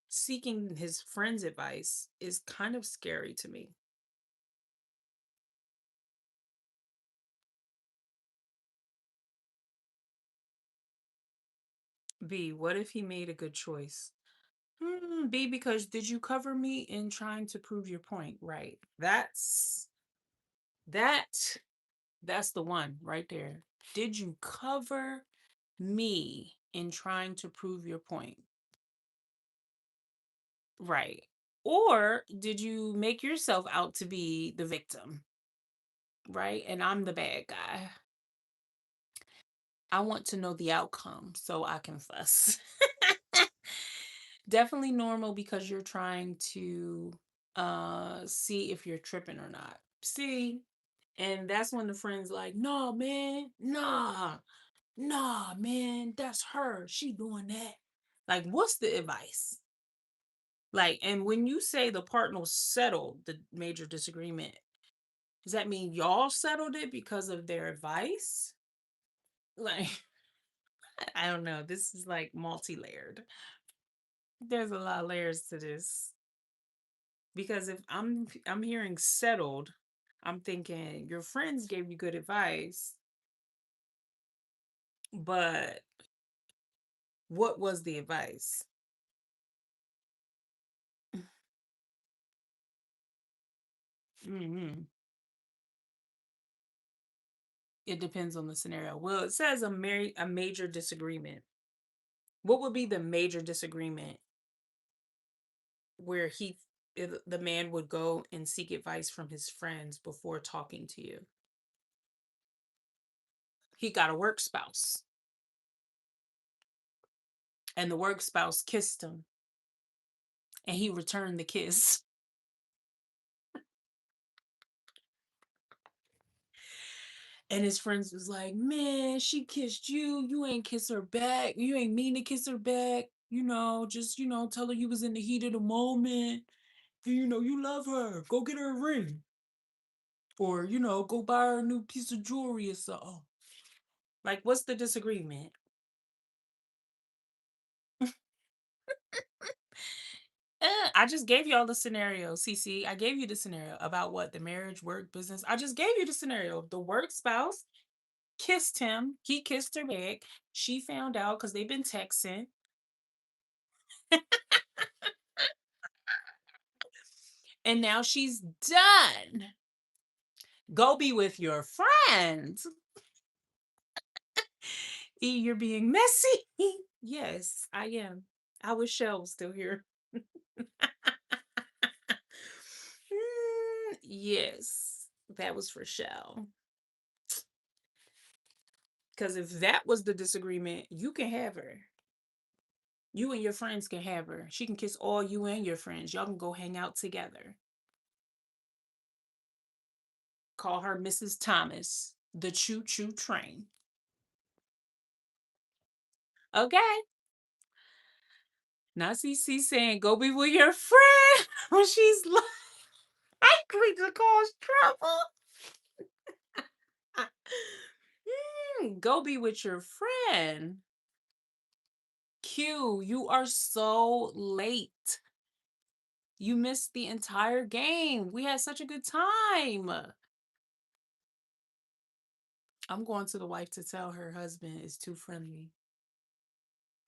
seeking his friends' advice is kind of scary to me. B, what if he made a good choice? B, because did you cover me in trying to prove your point? Right. That that's the one right there. Did you cover me in trying to prove your point? Right. Or did you make yourself out to be the victim? Right. And I'm the bad guy. I want to know the outcome so I can fuss. Definitely normal because you're trying to see if you're tripping or not. See? And that's when the friend's like, "No, man. Nah, man, that's her. She doing that." Like, what's the advice? Like, and when you say the partner settled the major disagreement, does that mean y'all settled it because of their advice? Like, I don't know. This is like multi-layered. There's a lot of layers to this. Because if I'm hearing settled, I'm thinking your friends gave you good advice, but what was the advice? Hmm. It depends on the scenario. Well, it says a major disagreement. What would be the major disagreement where the man would go and seek advice from his friends before talking to you? He got a work spouse, and the work spouse kissed him, and he returned the kiss. And his friends was like, "Man, she kissed you. You ain't kiss her back. You ain't mean to kiss her back. Just, tell her you was in the heat of the moment. And, you love her. Go get her a ring. Or, go buy her a new piece of jewelry or something." Like, what's the disagreement? I just gave you all the scenario, CC. I gave you the scenario about what the marriage, work, business. I just gave you the scenario. The work spouse kissed him. He kissed her back. She found out because they've been texting. And now she's done. Go be with your friends. E, you're being messy. Yes, I am. I wish Shell was still here. Yes, that was for Shell. Because if that was the disagreement, you can have her. You and your friends can have her. She can kiss all you and your friends. Y'all can go hang out together. Call her Mrs. Thomas, the choo choo train. Okay. Now CC saying, go be with your friend when she's likely to cause trouble. Go be with your friend. Q, you are so late. You missed the entire game. We had such a good time. I'm going to the wife to tell her husband is too friendly.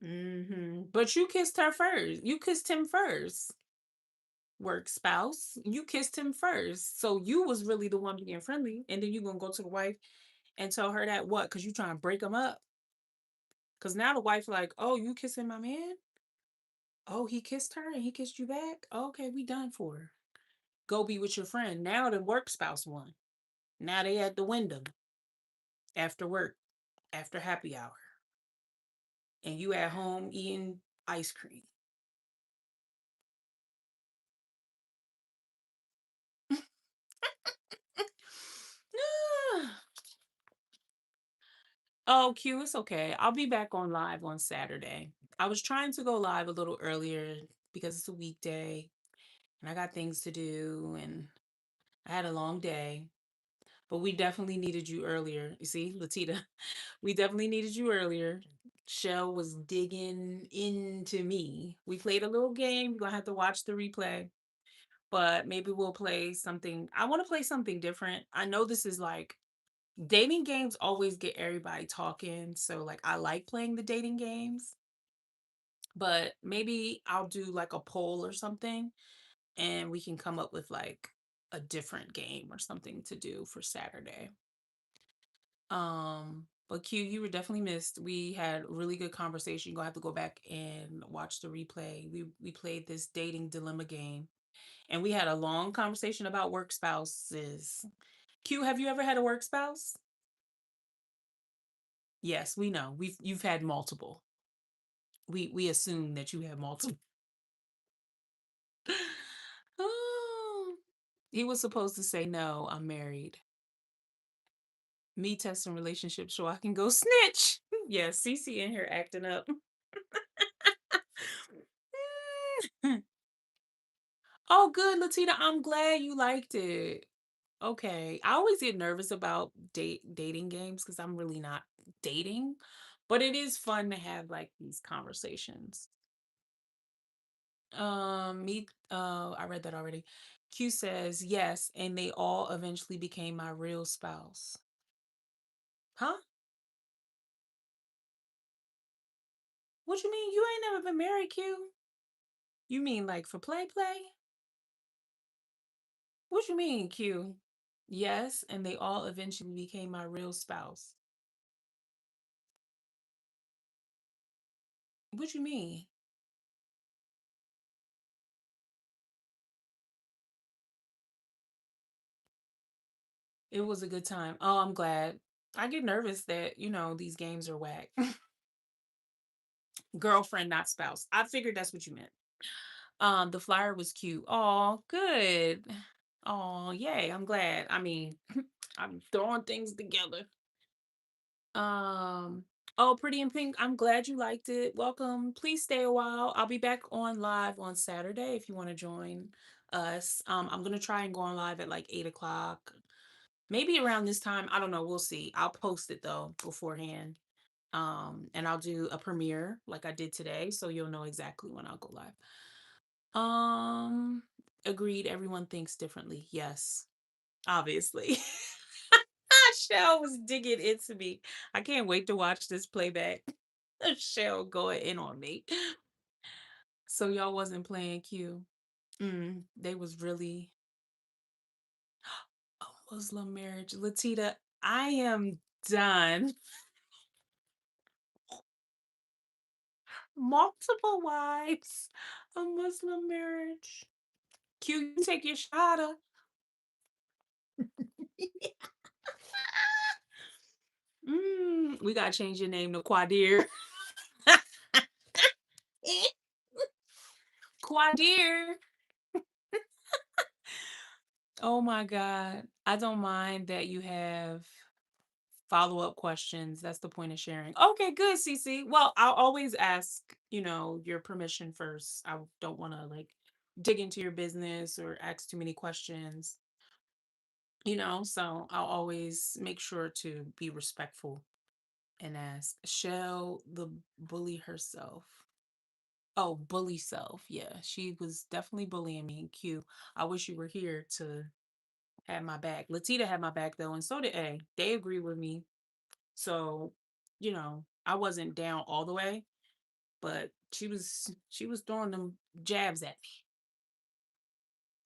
But you kissed her first. You kissed him first. Work spouse. You kissed him first. So you was really the one being friendly. And then you gonna go to the wife and tell her that what? Because you trying to break them up. Because now the wife like, oh, you kissing my man? Oh, he kissed her and he kissed you back? Okay, we done for her. Go be with your friend. Now the work spouse won. Now they at the window after work, after happy hour. And you at home eating ice cream. Oh, Q, it's okay. I'll be back on live on Saturday. I was trying to go live a little earlier because it's a weekday and I got things to do and I had a long day. But we definitely needed you earlier. You see, Latita, we definitely needed you earlier. Shell was digging into me. We played a little game. You're gonna have to watch the replay, but maybe we'll play something. I want to play something different. I know this is like dating games always get everybody talking. So like I like playing the dating games, but maybe I'll do like a poll or something and we can come up with like a different game or something to do for Saturday. But Q, you were definitely missed. We had really good conversation. You're gonna have to go back and watch the replay. We played this dating dilemma game and we had a long conversation about work spouses. Q, have you ever had a work spouse? Yes, we know. You've had multiple. We assume that you have multiple. Oh, he was supposed to say no, I'm married. Me testing relationships so I can go snitch. Yeah, Cece in here acting up. Oh, good, Latita. I'm glad you liked it. Okay. I always get nervous about dating games because I'm really not dating, but it is fun to have like these conversations. I read that already. Q says yes, and they all eventually became my real spouse. Huh? What you mean? You ain't never been married, Q? You mean like for play? What you mean, Q? Yes, and they all eventually became my real spouse. What you mean? It was a good time. Oh, I'm glad. I get nervous that, these games are whack. Girlfriend, not spouse. I figured that's what you meant. The flyer was cute. Oh, good. Oh, yay, I'm glad. I mean, I'm throwing things together. Um, oh, Pretty in Pink, I'm glad you liked it. Welcome. Please stay a while. I'll be back on live on Saturday if you want to join us. I'm gonna try and go on live at like 8 o'clock. Maybe around this time. I don't know. We'll see. I'll post it though beforehand. And I'll do a premiere like I did today, so you'll know exactly when I'll go live. Um, agreed. Everyone thinks differently. Yes, obviously. Shell was digging into me. I can't wait to watch this playback. Shell going in on me. So y'all wasn't playing Q. They was really a Muslim marriage. Latita, I am done. Multiple wives. A Muslim marriage. Q, you take your shot. We gotta change your name to Quadir. Quadir. Oh my God. I don't mind that you have follow-up questions. That's the point of sharing. Okay, good, CC. Well, I'll always ask, your permission first. I don't want to like dig into your business or ask too many questions, so I'll always make sure to be respectful and ask. Shell the bully herself. Oh, bully self. Yeah, she was definitely bullying me. Q. I wish you were here to have my back. Latita had my back though, and so did A. They agree with me. So, I wasn't down all the way, but she was throwing them jabs at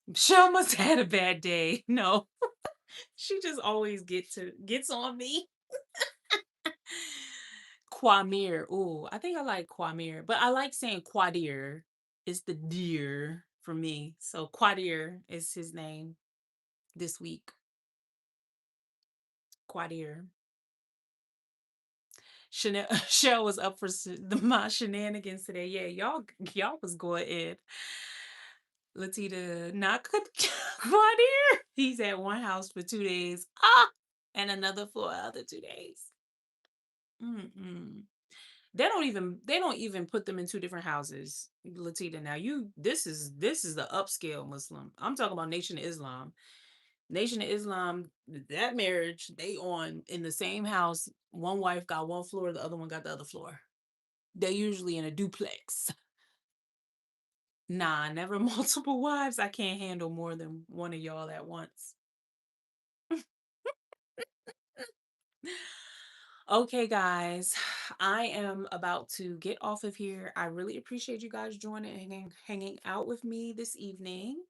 me. Shell must have had a bad day. No, she just always gets on me. Quamir. Ooh, I think I like Quamir, but I like saying Quadir. It's the deer for me. So Quadir is his name this week. Quadir. Chanel Shell was up for my shenanigans today. Yeah, y'all was going in. Latita, not Quadir. He's at one house for 2 days. And another for other 2 days. Mm-mm. They don't even put them in two different houses. Latita, now this is the upscale Muslim. I'm talking about Nation of Islam. Nation of Islam, that marriage, they on in the same house. One wife got one floor, the other one got the other floor. They usually in a duplex. Nah, never multiple wives. I can't handle more than one of y'all at once. Okay, guys, I am about to get off of here. I really appreciate you guys joining and hanging out with me this evening.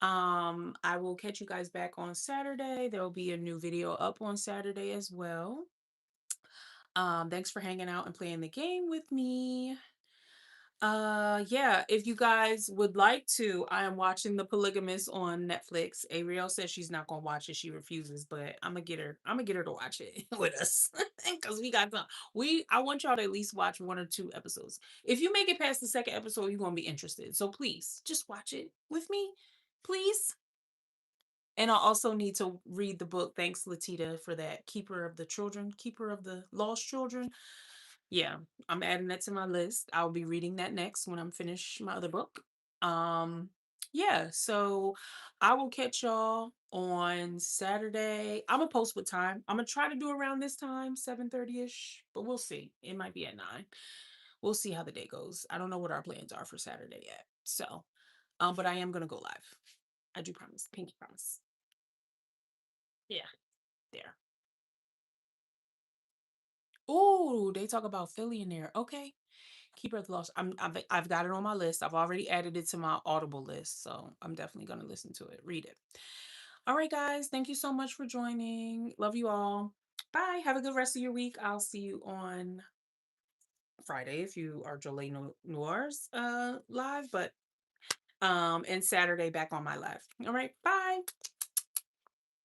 I will catch you guys back on Saturday. There will be a new video up on Saturday as well. Thanks for hanging out and playing the game with me. Yeah, if you guys would like to, I am watching The Polygamist on Netflix. Ariel says she's not gonna watch it, she refuses, but I'm gonna get her to watch it with us. Because we got some I want y'all to at least watch one or two episodes. If you make it past the second episode, you're gonna be interested. So please just watch it with me, please. And I also need to read the book. Thanks, Latita, for that. Keeper of the Lost Children. Yeah, I'm adding that to my list. I'll be reading that next when I'm finished my other book. Um, yeah, so I will catch y'all on Saturday. I'm gonna post with time. I'm gonna try to do around this time, 7:30ish, but we'll see. It might be at 9. We'll see how the day goes. I don't know what our plans are for Saturday yet. So, but I am gonna go live. I do promise. Pinky promise. Yeah, there. Oh, they talk about Philly in there. Okay. Keeper of the Lost. I've got it on my list. I've already added it to my Audible list, so I'm definitely gonna listen to it, read it. All right, guys. Thank you so much for joining. Love you all. Bye. Have a good rest of your week. I'll see you on Friday if you are Jolie Noirs live, but and Saturday back on my live. All right. Bye.